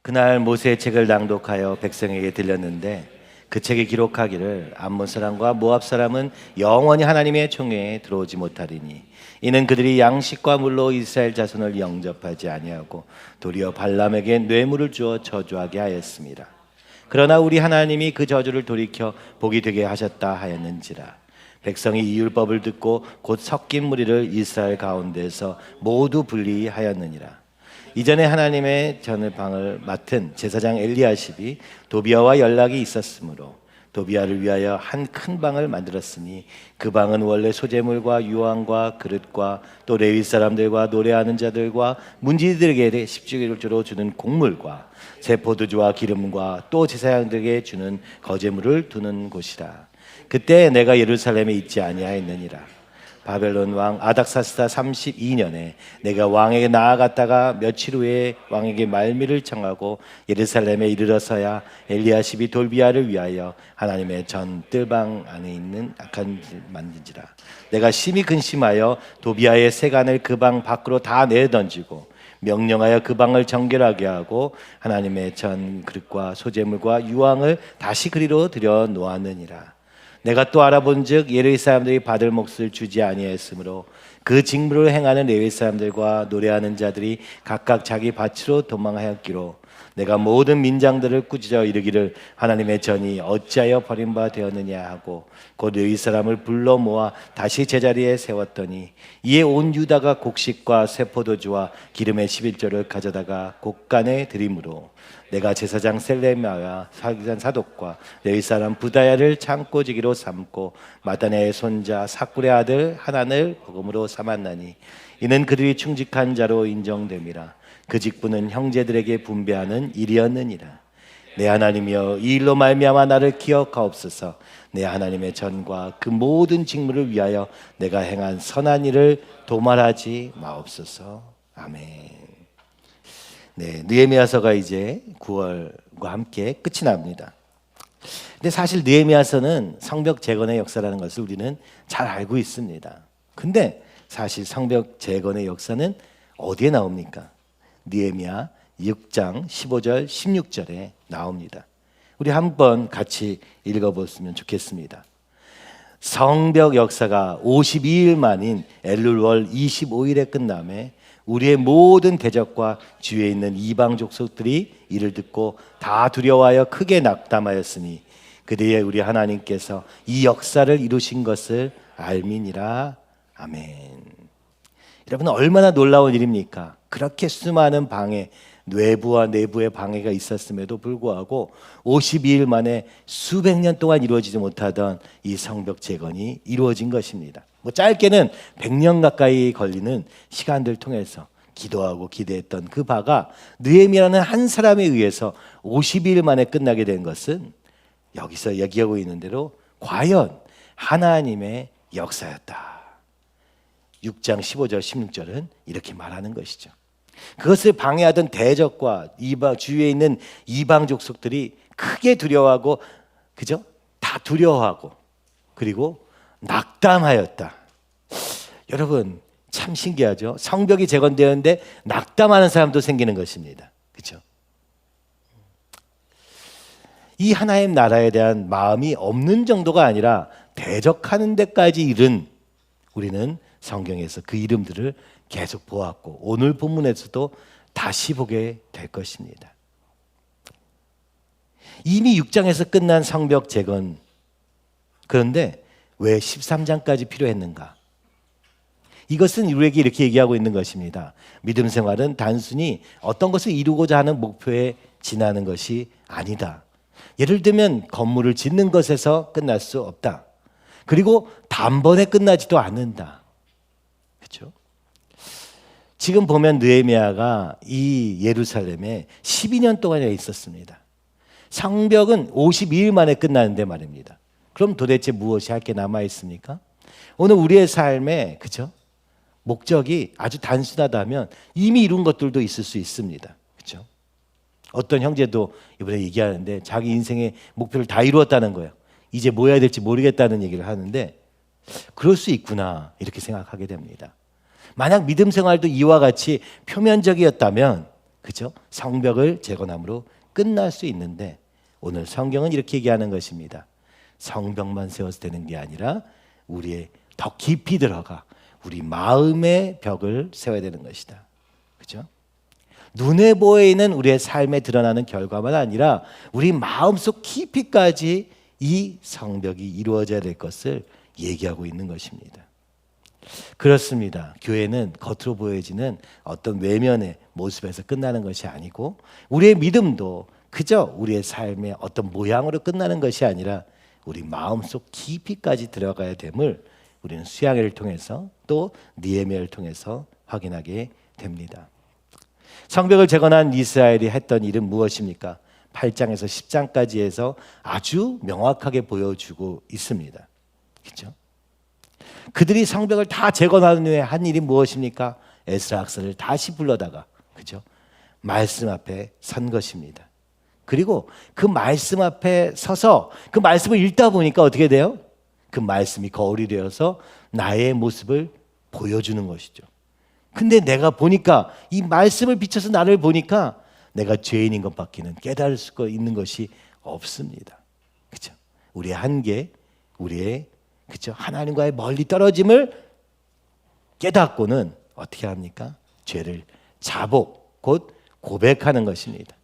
그날 모세의 책을 낭독하여 백성에게 들렸는데 그 책에 기록하기를 암몬 사람과 모압 사람은 영원히 하나님의 총회에 들어오지 못하리니 이는 그들이 양식과 물로 이스라엘 자손을 영접하지 아니하고 도리어 발람에게 뇌물을 주어 저주하게 하였습니다. 그러나 우리 하나님이 그 저주를 돌이켜 복이 되게 하셨다 하였는지라. 백성이 이 율법을 듣고 곧 섞인 무리를 이스라엘 가운데서 모두 분리하였느니라. 이전에 하나님의 전을 맡은 제사장 엘리야십이 도비아와 연락이 있었으므로 도비아를 위하여 한 큰 방을 만들었으니 그 방은 원래 소재물과 유황과 그릇과 또 레위 사람들과 노래하는 자들과 문지들에게 10주기로 주는 곡물과 새 포도주와 기름과 또 제사장들에게 주는 거제물을 두는 곳이라. 그때 내가 예루살렘에 있지 아니하였느니라. 바벨론 왕 아닥사스다 32년에 내가 왕에게 나아갔다가 며칠 후에 왕에게 말미를 청하고 예루살렘에 이르러서야 엘리야십이 돌비아를 위하여 하나님의 전 뜰방 안에 있는 악한 집 만든지라. 내가 심히 근심하여 도비아의 세간을 그 방 밖으로 다 내던지고 명령하여 그 방을 정결하게 하고 하나님의 전 그릇과 소재물과 유황을 다시 그리로 들여 놓았느니라. 내가 또 알아본즉 예레위 사람들이 받을 몫을 주지 아니하였으므로 그 직무를 행하는 레위 사람들과 노래하는 자들이 각각 자기 밭으로 도망하였기로 내가 모든 민장들을 꾸짖어 이르기를 하나님의 전이 어찌하여 버림바 되었느냐 하고 곧 레위 사람을 불러 모아 다시 제자리에 세웠더니 이에 온 유다가 곡식과 새 포도주와 기름의 11조를 가져다가 곡간에 드림으로 내가 제사장 셀레미야와 사기산 사독과 레위 사람 부다야를 창고지기로 삼고 마다냐의 손자 사꿀의 아들 하난을 복음으로 삼았나니 이는 그들이 충직한 자로 인정됨이라. 그 직분은 형제들에게 분배하는 일이었느니라. 내 하나님이여 이 일로 말미암아 나를 기억하옵소서. 내 하나님의 전과 그 모든 직무를 위하여 내가 행한 선한 일을 도말하지 마옵소서. 아멘. 네, 느헤미야서가 이제 9월과 함께 끝이 납니다. 근데 사실 느헤미야서는 성벽 재건의 역사라는 것을 우리는 잘 알고 있습니다. 근데 사실 성벽 재건의 역사는 어디에 나옵니까? 느헤미야 6장 15절 16절에 나옵니다. 우리 한번 같이 읽어보시면 좋겠습니다. 성벽 역사가 52일 만인 엘룰월 25일에 끝남에 우리의 모든 대적과 주위에 있는 이방 족속들이 이를 듣고 다 두려워하여 크게 낙담하였으니 그때에 우리 하나님께서 이 역사를 이루신 것을 알미니라. 아멘. 여러분 얼마나 놀라운 일입니까? 그렇게 수많은 방해, 외부와 내부의 방해가 있었음에도 불구하고 52일 만에 수백 년 동안 이루어지지 못하던 이 성벽 재건이 이루어진 것입니다. 뭐 짧게는 100년 가까이 걸리는 시간들 통해서 기도하고 기대했던 그 바가 느헤미야라는 한 사람에 의해서 52일 만에 끝나게 된 것은 여기서 얘기하고 있는 대로 과연 하나님의 역사였다. 6장 15절 16절은 이렇게 말하는 것이죠. 그것을 방해하던 대적과 주위에 있는 이방 족속들이 크게 두려워하고 그죠? 다 두려워하고 그리고 낙담하였다. 여러분 참 신기하죠? 성벽이 재건되었는데 낙담하는 사람도 생기는 것입니다. 그렇죠? 이 하나님 나라에 대한 마음이 없는 정도가 아니라 대적하는 데까지 이른 우리는 성경에서 그 이름들을 계속 보았고 오늘 본문에서도 다시 보게 될 것입니다. 이미 6장에서 끝난 성벽 재건, 그런데 왜 13장까지 필요했는가? 이것은 우리에게 이렇게 얘기하고 있는 것입니다. 믿음 생활은 단순히 어떤 것을 이루고자 하는 목표에 지나는 것이 아니다. 예를 들면 건물을 짓는 것에서 끝날 수 없다. 그리고 단번에 끝나지도 않는다. 그렇죠? 지금 보면 느헤미야가 이 예루살렘에 12년 동안이나 있었습니다. 성벽은 52일 만에 끝나는데 말입니다. 그럼 도대체 무엇이 할 게 남아 있습니까? 오늘 우리의 삶에 그죠? 목적이 아주 단순하다면 이미 이룬 것들도 있을 수 있습니다. 그렇죠? 어떤 형제도 이번에 얘기하는데 자기 인생의 목표를 다 이루었다는 거예요. 이제 뭐 해야 될지 모르겠다는 얘기를 하는데 그럴 수 있구나 이렇게 생각하게 됩니다. 만약 믿음 생활도 이와 같이 표면적이었다면 그죠? 성벽을 재건함으로 끝날 수 있는데 오늘 성경은 이렇게 얘기하는 것입니다. 성벽만 세워서 되는 게 아니라 우리의 더 깊이 들어가 우리 마음의 벽을 세워야 되는 것이다. 그죠? 눈에 보이는 우리의 삶에 드러나는 결과만 아니라 우리 마음속 깊이까지 이 성벽이 이루어져야 될 것을 얘기하고 있는 것입니다. 그렇습니다. 교회는 겉으로 보여지는 어떤 외면의 모습에서 끝나는 것이 아니고 우리의 믿음도 그저 우리의 삶의 어떤 모양으로 끝나는 것이 아니라 우리 마음속 깊이까지 들어가야 됨을 우리는 수양회를 통해서 또 느헤미야를 통해서 확인하게 됩니다. 성벽을 재건한 이스라엘이 했던 일은 무엇입니까? 8장에서 10장까지 해서 아주 명확하게 보여주고 있습니다. 그렇죠? 그들이 성벽을 다 재건한 후에 한 일이 무엇입니까? 에스라 학사를 다시 불러다가 그죠? 말씀 앞에 선 것입니다. 그리고 그 말씀 앞에 서서 그 말씀을 읽다 보니까 어떻게 돼요? 그 말씀이 거울이 되어서 나의 모습을 보여주는 것이죠. 근데 내가 보니까 이 말씀을 비춰서 나를 보니까 내가 죄인인 것밖에는 깨달을 수 있는 것이 없습니다. 그렇죠? 우리의 한계, 우리의 그렇죠? 하나님과의 멀리 떨어짐을 깨닫고는 어떻게 합니까? 죄를 자복, 곧 고백하는 것입니다.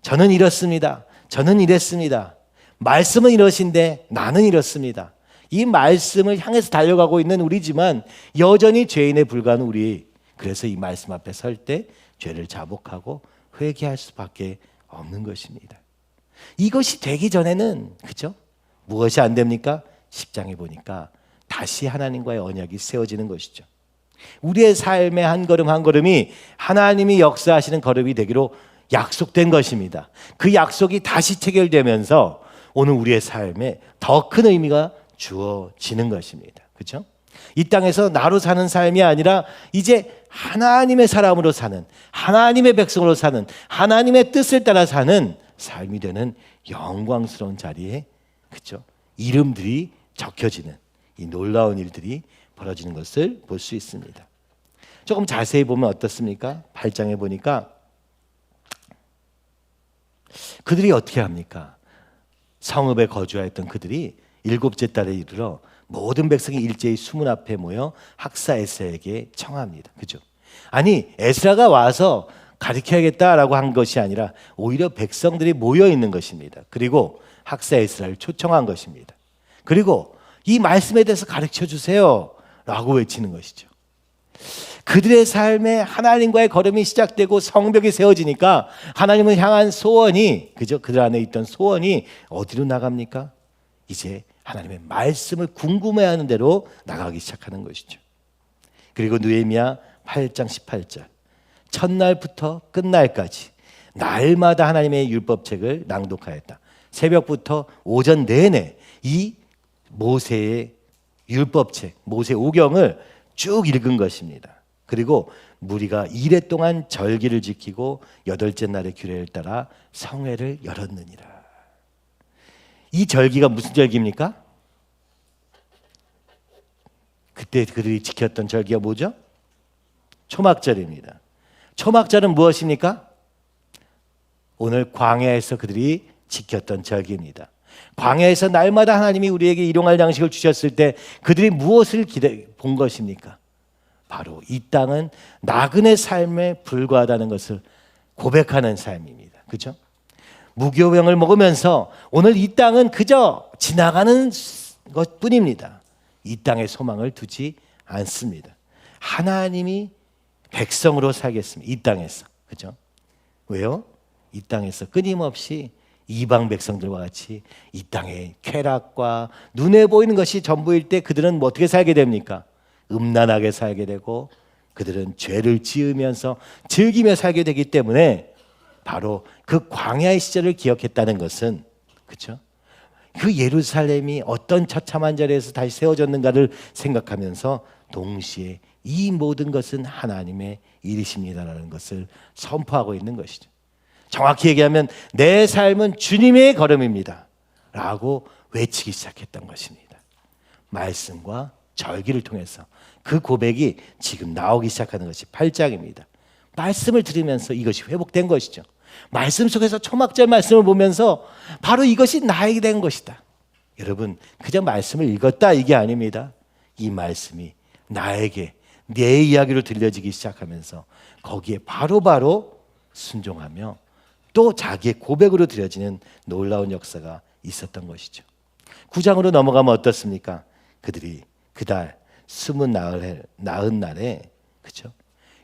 저는 이렇습니다. 저는 이랬습니다. 말씀은 이러신데 나는 이렇습니다. 이 말씀을 향해서 달려가고 있는 우리지만 여전히 죄인에 불과한 우리. 그래서 이 말씀 앞에 설 때 죄를 자복하고 회개할 수밖에 없는 것입니다. 이것이 되기 전에는 그죠? 무엇이 안 됩니까? 10장에 보니까 다시 하나님과의 언약이 세워지는 것이죠. 우리의 삶의 한 걸음 한 걸음이 하나님이 역사하시는 걸음이 되기로 약속된 것입니다. 그 약속이 다시 체결되면서 오늘 우리의 삶에 더 큰 의미가 주어지는 것입니다. 그렇죠? 이 땅에서 나로 사는 삶이 아니라 이제 하나님의 사람으로 사는, 하나님의 백성으로 사는, 하나님의 뜻을 따라 사는 삶이 되는 영광스러운 자리에 그렇죠? 이름들이 적혀지는 이 놀라운 일들이 벌어지는 것을 볼 수 있습니다. 조금 자세히 보면 어떻습니까? 8장에 보니까 그들이 어떻게 합니까? 성읍에 거주하였던 그들이 7째 달에 이르러 모든 백성이 일제히 수문 앞에 모여 학사 에스라에게 청합니다. 그죠? 아니 에스라가 와서 가르쳐야겠다라고 한 것이 아니라 오히려 백성들이 모여 있는 것입니다. 그리고 학사 에스라를 초청한 것입니다. 그리고 이 말씀에 대해서 가르쳐 주세요 라고 외치는 것이죠. 그들의 삶에 하나님과의 걸음이 시작되고 성벽이 세워지니까 하나님을 향한 소원이 그죠? 그들 안에 있던 소원이 어디로 나갑니까? 이제 하나님의 말씀을 궁금해하는 대로 나가기 시작하는 것이죠. 그리고 느헤미야 8장 18절 첫날부터 끝날까지 날마다 하나님의 율법책을 낭독하였다. 새벽부터 오전 내내 이 모세의 율법책, 모세 오경을 쭉 읽은 것입니다. 그리고 무리가 이레 동안 절기를 지키고 8째 날의 규례를 따라 성회를 열었느니라. 이 절기가 무슨 절기입니까? 그때 그들이 지켰던 절기가 뭐죠? 초막절입니다. 초막절은 무엇입니까? 오늘 광야에서 그들이 지켰던 절기입니다. 광야에서 날마다 하나님이 우리에게 일용할 양식을 주셨을 때 그들이 무엇을 본 것입니까? 바로 이 땅은 나그네 삶에 불과하다는 것을 고백하는 삶입니다. 그렇죠? 무교병을 먹으면서 오늘 이 땅은 그저 지나가는 것뿐입니다. 이 땅에 소망을 두지 않습니다. 하나님이 백성으로 살겠습니다. 이 땅에서. 그죠? 왜요? 이 땅에서 끊임없이 이방 백성들과 같이 이 땅의 쾌락과 눈에 보이는 것이 전부일 때 그들은 어떻게 살게 됩니까? 음란하게 살게 되고 그들은 죄를 지으면서 즐기며 살게 되기 때문에 바로 그 광야의 시절을 기억했다는 것은 그렇죠? 그 예루살렘이 어떤 처참한 자리에서 다시 세워졌는가를 생각하면서 동시에 이 모든 것은 하나님의 일이십니다라는 것을 선포하고 있는 것이죠. 정확히 얘기하면 내 삶은 주님의 걸음입니다 라고 외치기 시작했던 것입니다. 말씀과 절기를 통해서 그 고백이 지금 나오기 시작하는 것이 8장입니다. 말씀을 들으면서 이것이 회복된 것이죠. 말씀 속에서 초막절 말씀을 보면서 바로 이것이 나에게 된 것이다. 여러분, 그저 말씀을 읽었다 이게 아닙니다. 이 말씀이 나에게 내 이야기로 들려지기 시작하면서 거기에 바로바로 순종하며 또 자기의 고백으로 드려지는 놀라운 역사가 있었던 것이죠. 9장으로 넘어가면 어떻습니까? 그들이 그달 20 날에 그렇죠?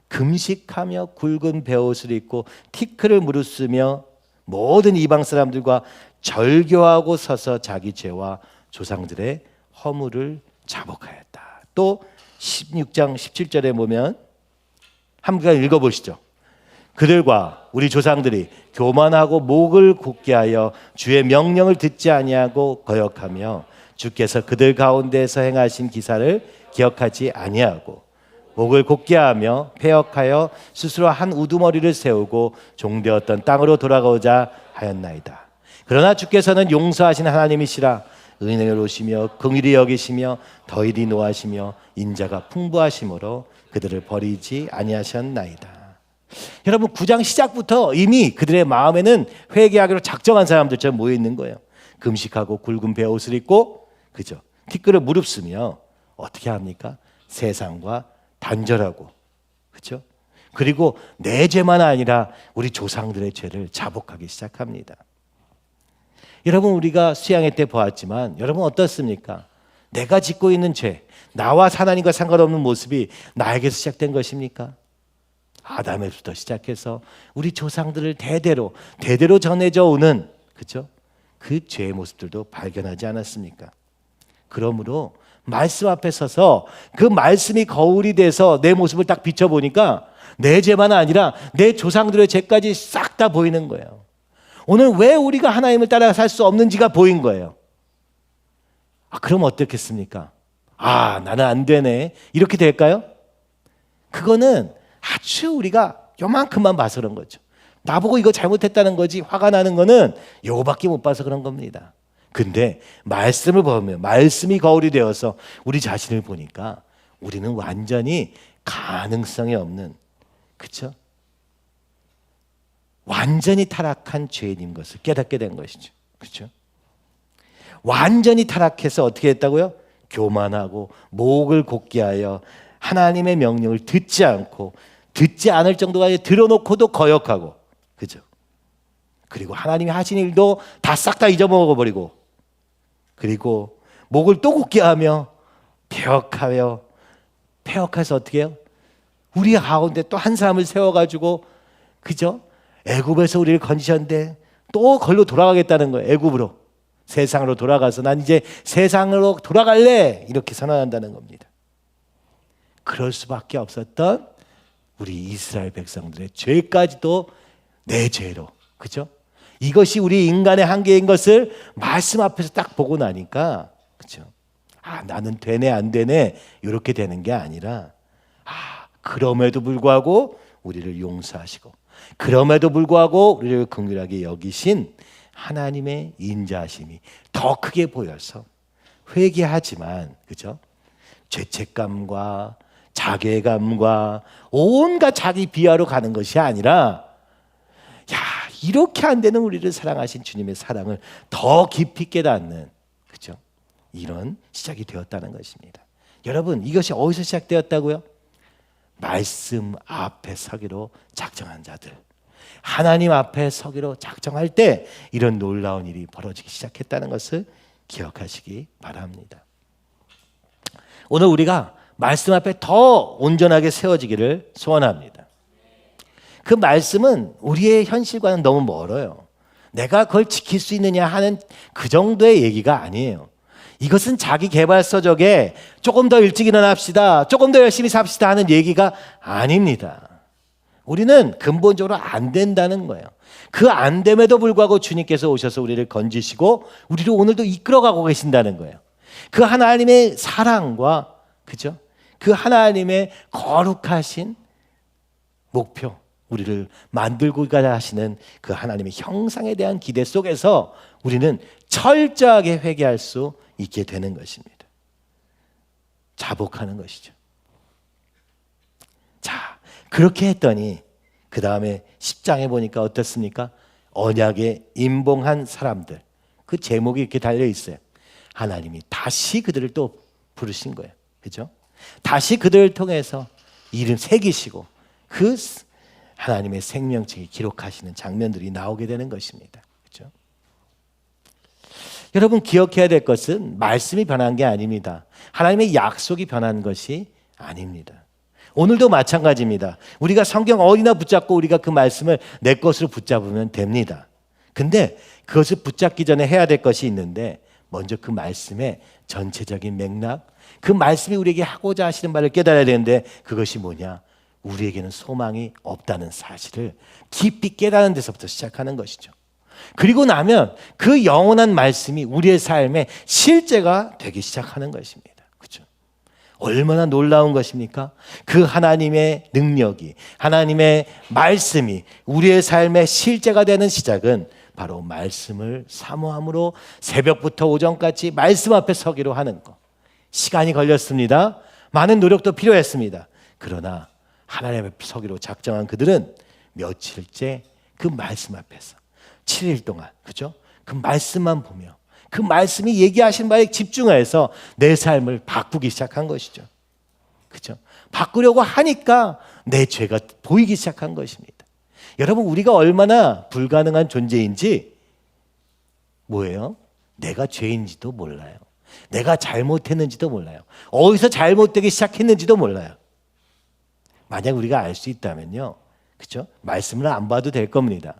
금식하며 굵은 베옷을 입고 티크를 무릅쓰며 모든 이방 사람들과 절교하고 서서 자기 죄와 조상들의 허물을 자복하였다. 또 16장 17절에 보면 한번 읽어보시죠. 그들과 우리 조상들이 교만하고 목을 굳게 하여 주의 명령을 듣지 아니하고 거역하며 주께서 그들 가운데서 행하신 기사를 기억하지 아니하고 목을 곧게 하며 패역하여 스스로 한 우두머리를 세우고 종되었던 땅으로 돌아가고자 하였나이다. 그러나 주께서는 용서하신 하나님이시라 은혜로우시며 긍휼히 여기시며 더일이 노하시며 인자가 풍부하심으로 그들을 버리지 아니하셨나이다. 여러분 9장 시작부터 이미 그들의 마음에는 회개하기로 작정한 사람들처럼 모여 있는 거예요. 금식하고 굵은 베옷을 입고 그죠? 티끌을 무릅쓰며 어떻게 합니까? 세상과 단절하고 그렇죠? 그리고 내 죄만 아니라 우리 조상들의 죄를 자복하기 시작합니다. 여러분 우리가 수양회 때 보았지만 여러분 어떻습니까? 내가 짓고 있는 죄, 나와 하나님과 상관없는 모습이 나에게서 시작된 것입니까? 아담에서부터 시작해서 우리 조상들을 대대로 전해져 오는 그렇죠? 그 죄의 모습들도 발견하지 않았습니까? 그러므로 말씀 앞에 서서 그 말씀이 거울이 돼서 내 모습을 딱 비춰보니까 내 죄만 아니라 내 조상들의 죄까지 싹 다 보이는 거예요. 오늘 왜 우리가 하나님을 따라 살 수 없는지가 보인 거예요. 그럼 어떻겠습니까? 나는 안 되네. 이렇게 될까요? 그거는 아주 우리가 요만큼만 봐서 그런 거죠. 나보고 이거 잘못했다는 거지 화가 나는 거는 요거밖에 못 봐서 그런 겁니다. 근데 말씀을 보면 말씀이 거울이 되어서 우리 자신을 보니까 우리는 완전히 가능성이 없는 그렇죠? 완전히 타락한 죄인인 것을 깨닫게 된 것이죠. 그렇죠? 완전히 타락해서 어떻게 했다고요? 교만하고 목을 곧게 하여 하나님의 명령을 듣지 않고 듣지 않을 정도가 아니라 들어놓고도 거역하고 그죠? 그리고 하나님이 하신 일도 다 싹 다 잊어먹어버리고 그리고 목을 또 굳게 하며 패역해서 어떻게 해요? 우리 가운데 또 한 사람을 세워가지고 그죠? 애굽에서 우리를 건지셨는데 또 걸로 돌아가겠다는 거예요. 애굽으로 세상으로 돌아가서 난 이제 세상으로 돌아갈래 이렇게 선언한다는 겁니다. 그럴 수밖에 없었던 우리 이스라엘 백성들의 죄까지도 내 죄로 그죠? 이것이 우리 인간의 한계인 것을 말씀 앞에서 딱 보고 나니까 그죠? 나는 되네 안 되네 이렇게 되는 게 아니라 그럼에도 불구하고 우리를 용서하시고 그럼에도 불구하고 우리를 긍휼하게 여기신 하나님의 인자하심이 더 크게 보여서 회개하지만 그죠? 죄책감과 자괴감과 온갖 자기 비하로 가는 것이 아니라 이렇게 안 되는 우리를 사랑하신 주님의 사랑을 더 깊이 깨닫는 그죠? 이런 시작이 되었다는 것입니다. 여러분 이것이 어디서 시작되었다고요? 말씀 앞에 서기로 작정한 자들 하나님 앞에 서기로 작정할 때 이런 놀라운 일이 벌어지기 시작했다는 것을 기억하시기 바랍니다. 오늘 우리가 말씀 앞에 더 온전하게 세워지기를 소원합니다. 그 말씀은 우리의 현실과는 너무 멀어요. 내가 그걸 지킬 수 있느냐 하는 그 정도의 얘기가 아니에요. 이것은 자기 개발서적에 조금 더 일찍 일어납시다, 조금 더 열심히 삽시다 하는 얘기가 아닙니다. 우리는 근본적으로 안 된다는 거예요. 그 안 됨에도 불구하고 주님께서 오셔서 우리를 건지시고 우리를 오늘도 이끌어가고 계신다는 거예요. 그 하나님의 사랑과 그죠? 그 하나님의 거룩하신 목표, 우리를 만들고자 하시는 그 하나님의 형상에 대한 기대 속에서 우리는 철저하게 회개할 수 있게 되는 것입니다. 자복하는 것이죠. 자, 그렇게 했더니 그 다음에 10장에 보니까 어떻습니까? 언약에 임봉한 사람들. 그 제목이 이렇게 달려 있어요. 하나님이 다시 그들을 또 부르신 거예요. 그죠? 다시 그들을 통해서 이름 새기시고 그 하나님의 생명책에 기록하시는 장면들이 나오게 되는 것입니다. 그죠? 여러분 기억해야 될 것은 말씀이 변한 게 아닙니다. 하나님의 약속이 변한 것이 아닙니다. 오늘도 마찬가지입니다. 우리가 성경 어디나 붙잡고 우리가 그 말씀을 내 것으로 붙잡으면 됩니다. 근데 그것을 붙잡기 전에 해야 될 것이 있는데 먼저 그 말씀의 전체적인 맥락, 그 말씀이 우리에게 하고자 하시는 말을 깨달아야 되는데 그것이 뭐냐? 우리에게는 소망이 없다는 사실을 깊이 깨달은 데서부터 시작하는 것이죠. 그리고 나면 그 영원한 말씀이 우리의 삶의 실제가 되기 시작하는 것입니다. 그렇죠? 얼마나 놀라운 것입니까? 그 하나님의 능력이, 하나님의 말씀이 우리의 삶의 실제가 되는 시작은 바로 말씀을 사모함으로 새벽부터 오전까지 말씀 앞에 서기로 하는 것. 시간이 걸렸습니다. 많은 노력도 필요했습니다. 그러나 하나님 앞에 서기로 작정한 그들은 며칠째 그 말씀 앞에서 7일 동안, 그죠? 그 말씀만 보며 그 말씀이 얘기하신 바에 집중해서 내 삶을 바꾸기 시작한 것이죠. 그죠? 바꾸려고 하니까 내 죄가 보이기 시작한 것입니다. 여러분, 우리가 얼마나 불가능한 존재인지 뭐예요? 내가 죄인지도 몰라요. 내가 잘못했는지도 몰라요. 어디서 잘못되기 시작했는지도 몰라요. 만약 우리가 알 수 있다면요, 그죠? 말씀을 안 봐도 될 겁니다.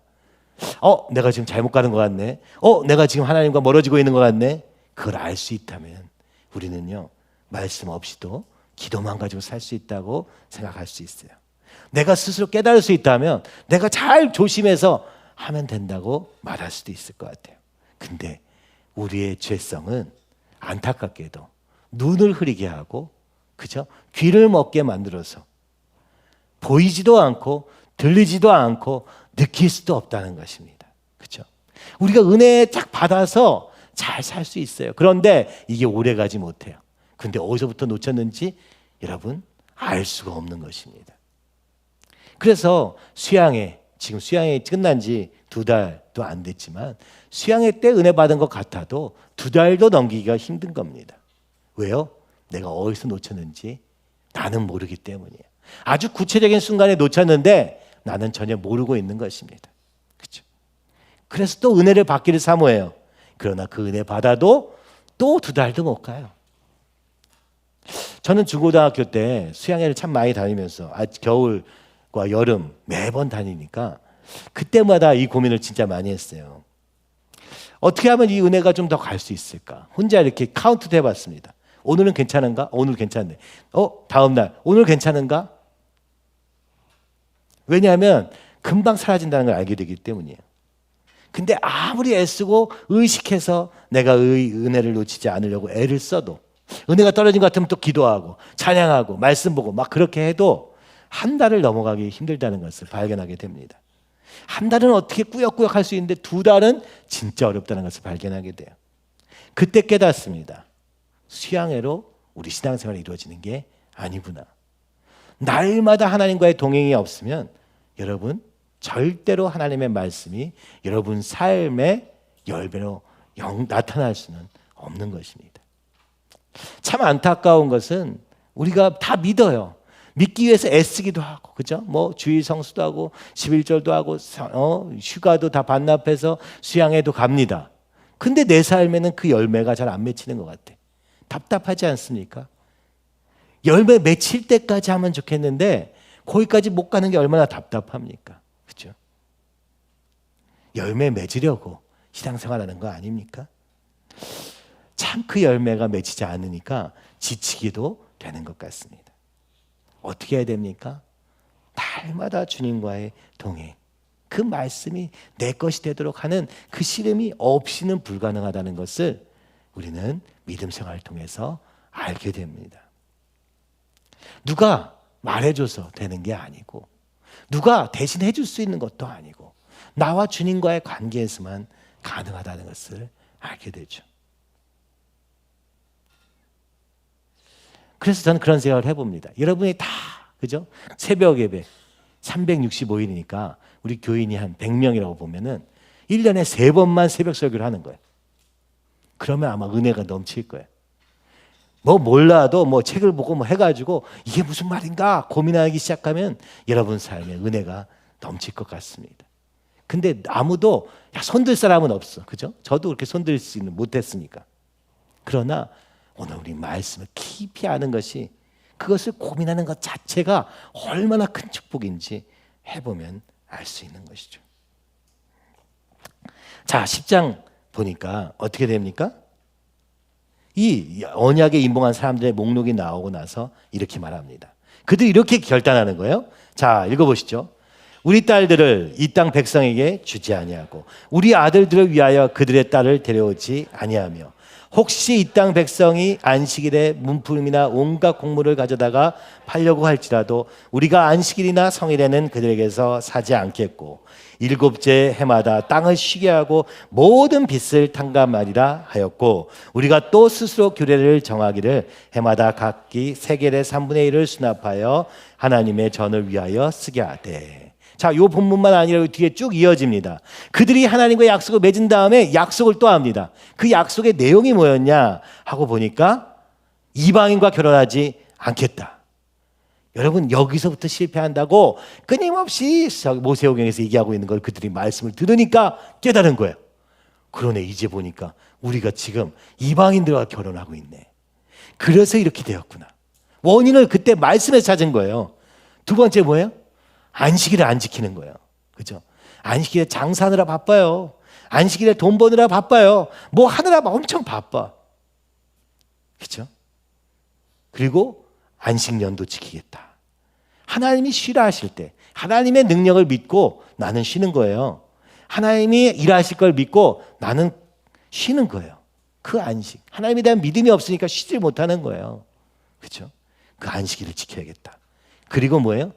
내가 지금 잘못 가는 것 같네. 내가 지금 하나님과 멀어지고 있는 것 같네. 그걸 알 수 있다면 우리는요, 말씀 없이도 기도만 가지고 살 수 있다고 생각할 수 있어요. 내가 스스로 깨달을 수 있다면 내가 잘 조심해서 하면 된다고 말할 수도 있을 것 같아요. 근데 우리의 죄성은 안타깝게도 눈을 흐리게 하고, 그죠? 귀를 먹게 만들어서 보이지도 않고 들리지도 않고 느낄 수도 없다는 것입니다. 그렇죠? 우리가 은혜 딱 받아서 잘 살 수 있어요. 그런데 이게 오래가지 못해요. 근데 어디서부터 놓쳤는지 여러분 알 수가 없는 것입니다. 그래서 지금 수양회 끝난 지 2달도 안 됐지만 수양회 때 은혜 받은 것 같아도 2달도 넘기기가 힘든 겁니다. 왜요? 내가 어디서 놓쳤는지 나는 모르기 때문이에요. 아주 구체적인 순간에 놓쳤는데 나는 전혀 모르고 있는 것입니다. 그렇죠? 그래서 또 은혜를 받기를 사모해요. 그러나 그 은혜 받아도 또 2달도 못 가요. 저는 중고등학교 때 수양회를 참 많이 다니면서 겨울과 여름 매번 다니니까 그때마다 이 고민을 진짜 많이 했어요. 어떻게 하면 이 은혜가 좀 더 갈 수 있을까? 혼자 이렇게 카운트도 해봤습니다. 오늘은 괜찮은가? 오늘 괜찮네. 다음 날 오늘 괜찮은가? 왜냐하면 금방 사라진다는 걸 알게 되기 때문이에요. 근데 아무리 애쓰고 의식해서 내가 은혜를 놓치지 않으려고 애를 써도 은혜가 떨어진 것 같으면 또 기도하고 찬양하고 말씀 보고 막 그렇게 해도 한 달을 넘어가기 힘들다는 것을 발견하게 됩니다. 한 달은 어떻게 꾸역꾸역 할 수 있는데 2달은 진짜 어렵다는 것을 발견하게 돼요. 그때 깨닫습니다. 수양회로 우리 신앙생활이 이루어지는 게 아니구나. 날마다 하나님과의 동행이 없으면 여러분 절대로 하나님의 말씀이 여러분 삶의 열매로 나타날 수는 없는 것입니다. 참 안타까운 것은 우리가 다 믿어요. 믿기 위해서 애쓰기도 하고, 그죠? 주일 성수도 하고 11절도 하고 휴가도 다 반납해서 수양회도 갑니다. 근데 내 삶에는 그 열매가 잘 안 맺히는 것 같아. 답답하지 않습니까? 열매 맺힐 때까지 하면 좋겠는데 거기까지 못 가는 게 얼마나 답답합니까? 그렇죠? 열매 맺으려고 신앙생활하는 거 아닙니까? 참 그 열매가 맺히지 않으니까 지치기도 되는 것 같습니다. 어떻게 해야 됩니까? 날마다 주님과의 동행, 그 말씀이 내 것이 되도록 하는 그 씨름이 없이는 불가능하다는 것을 우리는 믿음 생활을 통해서 알게 됩니다. 누가 말해줘서 되는 게 아니고 누가 대신 해줄 수 있는 것도 아니고 나와 주님과의 관계에서만 가능하다는 것을 알게 되죠. 그래서 저는 그런 생각을 해봅니다. 여러분이 다, 그죠? 새벽 예배, 365일이니까 우리 교인이 한 100명이라고 보면은 1년에 3번만 새벽 설교를 하는 거예요. 그러면 아마 은혜가 넘칠 거예요. 뭐 몰라도 뭐 책을 보고 뭐 해가지고 이게 무슨 말인가 고민하기 시작하면 여러분 삶에 은혜가 넘칠 것 같습니다. 근데 아무도 손들 사람은 없어. 그죠? 저도 그렇게 손들 수는 못했으니까. 그러나 오늘 우리 말씀을 깊이 아는 것이 그것을 고민하는 것 자체가 얼마나 큰 축복인지 해보면 알 수 있는 것이죠. 자, 10장 보니까 어떻게 됩니까? 이 언약에 임봉한 사람들의 목록이 나오고 나서 이렇게 말합니다. 그들이 이렇게 결단하는 거예요. 자, 읽어보시죠. 우리 딸들을 이 땅 백성에게 주지 아니하고 우리 아들들을 위하여 그들의 딸을 데려오지 아니하며 혹시 이 땅 백성이 안식일에 문품이나 온갖 곡물을 가져다가 팔려고 할지라도 우리가 안식일이나 성일에는 그들에게서 사지 않겠고 일곱째 해마다 땅을 쉬게 하고 모든 빚을 탕감하리라 하였고 우리가 또 스스로 규례를 정하기를 해마다 각기 세겔의 3분의 1을 수납하여 하나님의 전을 위하여 쓰게 하되. 자, 요 본문만 아니라 뒤에 쭉 이어집니다. 그들이 하나님과 약속을 맺은 다음에 약속을 또 합니다. 그 약속의 내용이 뭐였냐 하고 보니까 이방인과 결혼하지 않겠다. 여러분, 여기서부터 실패한다고 끊임없이 모세오경에서 얘기하고 있는 걸 그들이 말씀을 들으니까 깨달은 거예요. 그러네, 이제 보니까 우리가 지금 이방인들과 결혼하고 있네. 그래서 이렇게 되었구나. 원인을 그때 말씀에서 찾은 거예요. 두 번째 뭐예요? 안식일을 안 지키는 거예요. 그죠? 안식일에 장사하느라 바빠요. 안식일에 돈 버느라 바빠요. 뭐 하느라 엄청 바빠. 그죠? 그리고 안식년도 지키겠다. 하나님이 쉬라 하실 때 하나님의 능력을 믿고 나는 쉬는 거예요. 하나님이 일하실 걸 믿고 나는 쉬는 거예요. 그 안식. 하나님에 대한 믿음이 없으니까 쉬지 못하는 거예요. 그렇죠? 그 안식일을 지켜야겠다. 그리고 뭐예요?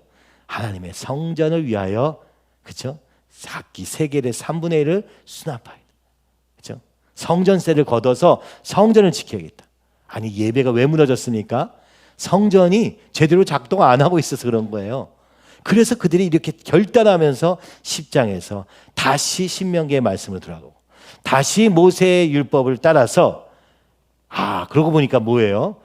하나님의 성전을 위하여, 그렇죠? 각기 세겔의 3분의 1을 수납하여, 그렇죠? 성전세를 걷어서 성전을 지켜야겠다. 아니, 예배가 왜 무너졌습니까? 성전이 제대로 작동 안 하고 있어서 그런 거예요. 그래서 그들이 이렇게 결단하면서 10장에서 다시 신명기의 말씀을 들어가고 다시 모세의 율법을 따라서, 그러고 보니까 뭐예요?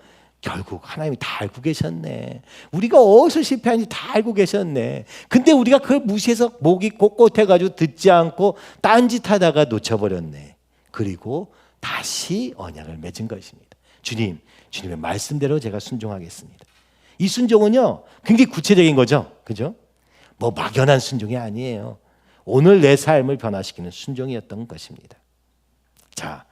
결국 하나님이 다 알고 계셨네. 우리가 어디서 실패하는지 다 알고 계셨네. 근데 우리가 그걸 무시해서 목이 꼿꼿해가지고 듣지 않고 딴짓하다가 놓쳐버렸네. 그리고 다시 언약을 맺은 것입니다. 주님의 말씀대로 제가 순종하겠습니다. 이 순종은요, 굉장히 구체적인 거죠. 그죠? 뭐 막연한 순종이 아니에요. 오늘 내 삶을 변화시키는 순종이었던 것입니다. 자,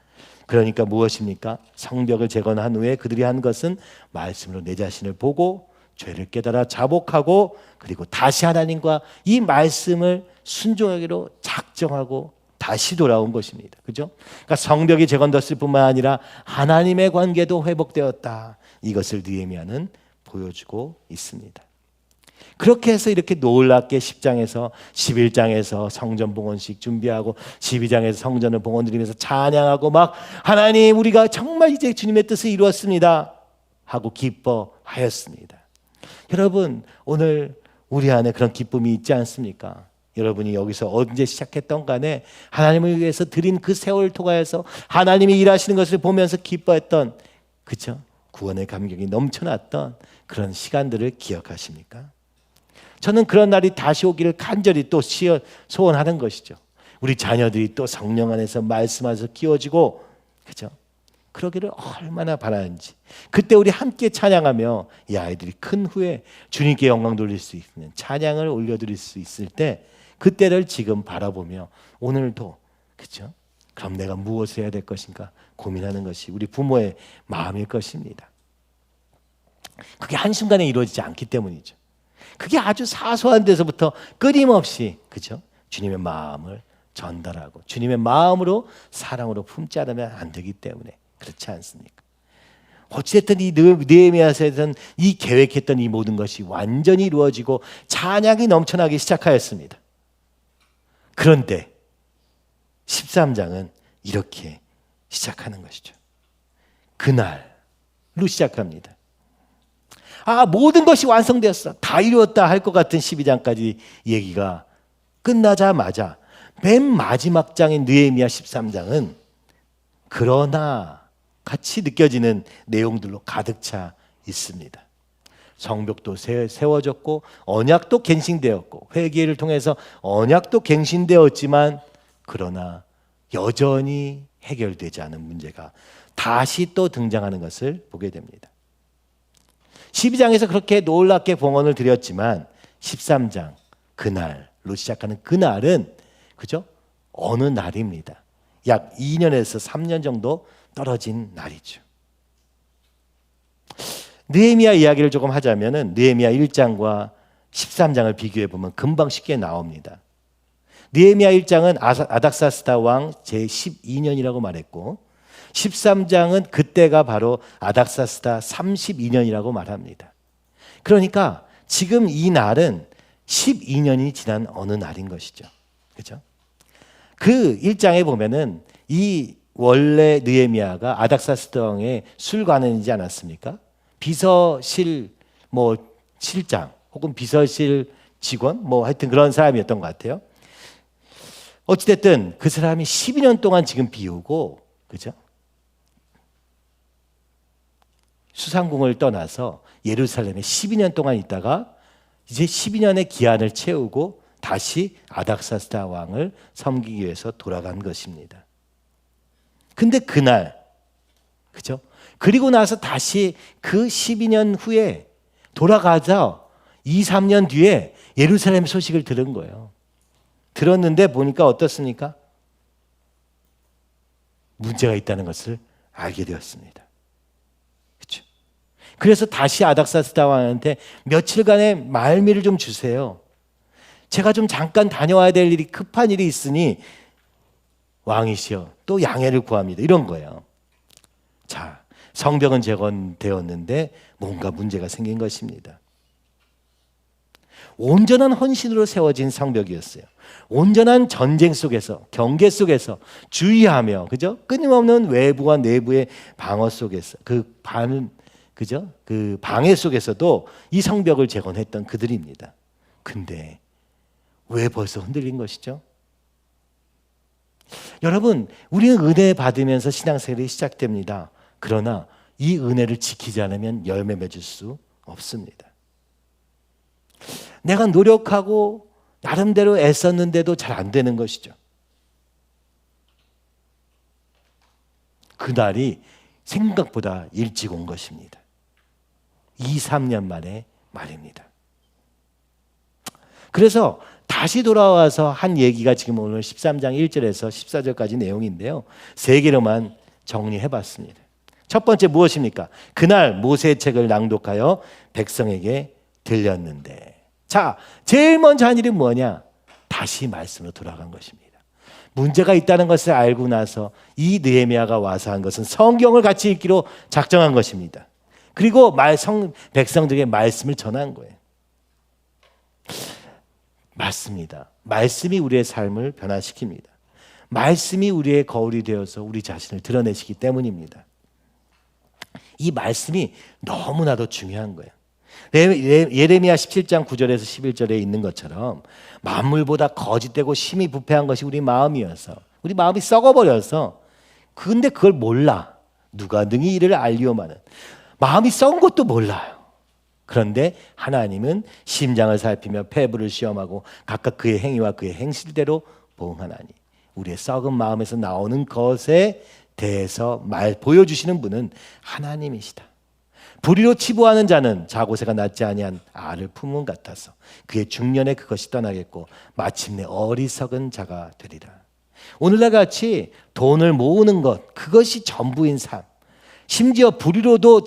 그러니까 무엇입니까? 성벽을 재건한 후에 그들이 한 것은 말씀으로 내 자신을 보고 죄를 깨달아 자복하고 그리고 다시 하나님과 이 말씀을 순종하기로 작정하고 다시 돌아온 것입니다. 그죠? 그러니까 성벽이 재건됐을 뿐만 아니라 하나님의 관계도 회복되었다. 이것을 느헤미야는 보여주고 있습니다. 그렇게 해서 이렇게 놀랍게 10장에서 11장에서 성전 봉헌식 준비하고 12장에서 성전을 봉헌 드리면서 찬양하고 막 하나님, 우리가 정말 이제 주님의 뜻을 이루었습니다 하고 기뻐하였습니다. 여러분, 오늘 우리 안에 그런 기쁨이 있지 않습니까? 여러분이 여기서 언제 시작했던 간에 하나님을 위해서 드린 그 세월 통하여서 하나님이 일하시는 것을 보면서 기뻐했던, 그렇죠? 구원의 감격이 넘쳐났던 그런 시간들을 기억하십니까? 저는 그런 날이 다시 오기를 간절히 또 소원하는 것이죠. 우리 자녀들이 또 성령 안에서 말씀하셔서 키워지고, 그렇죠? 그러기를 얼마나 바라는지. 그때 우리 함께 찬양하며 이 아이들이 큰 후에 주님께 영광 돌릴 수 있는 찬양을 올려드릴 수 있을 때 그때를 지금 바라보며 오늘도, 그렇죠? 그럼 내가 무엇을 해야 될 것인가 고민하는 것이 우리 부모의 마음일 것입니다. 그게 한순간에 이루어지지 않기 때문이죠. 그게 아주 사소한 데서부터 끊임없이, 그죠? 주님의 마음을 전달하고 주님의 마음으로 사랑으로 품지 않으면 안 되기 때문에 그렇지 않습니까? 어쨌든 이 느헤미야서에서는 이 계획했던 이 모든 것이 완전히 이루어지고 찬양이 넘쳐나기 시작하였습니다. 그런데 13장은 이렇게 시작하는 것이죠. 그날로 시작합니다. 모든 것이 완성되었어, 다 이루었다 할 것 같은 12장까지 얘기가 끝나자마자 맨 마지막 장인 느헤미야 13장은 그러나 같이 느껴지는 내용들로 가득 차 있습니다. 성벽도 세워졌고 언약도 갱신되었고 회개를 통해서 언약도 갱신되었지만 그러나 여전히 해결되지 않은 문제가 다시 또 등장하는 것을 보게 됩니다. 12장에서 그렇게 놀랍게 봉헌을 드렸지만 13장 그날로 시작하는 그날은 그죠? 어느 날입니다. 약 2년에서 3년 정도 떨어진 날이죠. 느헤미야 이야기를 조금 하자면은 느헤미야 1장과 13장을 비교해 보면 금방 쉽게 나옵니다. 느헤미야 1장은 아닥사스다 왕 제12년이라고 말했고 13장은 그때가 바로 아닥사스다 32년이라고 말합니다. 그러니까 지금 이 날은 12년이 지난 어느 날인 것이죠. 그렇죠? 그 1장에 보면은 이 원래 느헤미야가 아닥사스다 왕의 술관원이지 않았습니까? 비서실 실장 혹은 비서실 직원 하여튼 그런 사람이었던 것 같아요. 어찌됐든 그 사람이 12년 동안 지금 비우고 그죠? 수상궁을 떠나서 예루살렘에 12년 동안 있다가 이제 12년의 기한을 채우고 다시 아닥사스다 왕을 섬기기 위해서 돌아간 것입니다. 근데 그날 그죠? 그리고 나서 다시 그 12년 후에 돌아가서 2, 3년 뒤에 예루살렘 소식을 들은 거예요. 들었는데 보니까 어떻습니까? 문제가 있다는 것을 알게 되었습니다. 그렇죠? 그래서 다시 아닥사스다 왕한테 며칠간의 말미를 좀 주세요. 제가 좀 잠깐 다녀와야 될 일이 급한 일이 있으니 왕이시여 또 양해를 구합니다. 이런 거예요. 자, 성벽은 재건되었는데 뭔가 문제가 생긴 것입니다. 온전한 헌신으로 세워진 성벽이었어요. 온전한 전쟁 속에서 경계 속에서 주의하며 그죠? 끊임없는 외부와 내부의 방어 속에서 그 방해 속에서도 이 성벽을 재건했던 그들입니다. 근데 왜 벌써 흔들린 것이죠? 여러분, 우리는 은혜 받으면서 신앙생활이 시작됩니다. 그러나 이 은혜를 지키지 않으면 열매 맺을 수 없습니다. 내가 노력하고 나름대로 애썼는데도 잘 안 되는 것이죠. 그날이 생각보다 일찍 온 것입니다. 2, 3년 만에 말입니다. 그래서 다시 돌아와서 한 얘기가 지금 오늘 13장 1절에서 14절까지 내용인데요. 세 개로만 정리해봤습니다. 첫 번째 무엇입니까? 그날 모세의 책을 낭독하여 백성에게 들렸는데, 자, 제일 먼저 한 일이 뭐냐? 다시 말씀으로 돌아간 것입니다. 문제가 있다는 것을 알고 나서 이 느헤미야가 와서 한 것은 성경을 같이 읽기로 작정한 것입니다. 그리고 백성들에게 말씀을 전한 거예요. 맞습니다. 말씀이 우리의 삶을 변화시킵니다. 말씀이 우리의 거울이 되어서 우리 자신을 드러내시기 때문입니다. 이 말씀이 너무나도 중요한 거예요. 예레미야 17장 9절에서 11절에 있는 것처럼 만물보다 거짓되고 심히 부패한 것이 우리 마음이어서 우리 마음이 썩어버려서 근데 그걸 몰라. 누가 능히 이를 알리오마는 마음이 썩은 것도 몰라요. 그런데 하나님은 심장을 살피며 폐부를 시험하고 각각 그의 행위와 그의 행실대로 보응하나니 우리의 썩은 마음에서 나오는 것에 대해서 보여주시는 분은 하나님이시다. 불의로 치부하는 자는 자고새가 낫지 아니한 알을 품은 같아서 그의 중년에 그것이 떠나겠고 마침내 어리석은 자가 되리라. 오늘날 같이 돈을 모으는 것 그것이 전부인 삶, 심지어 불의로도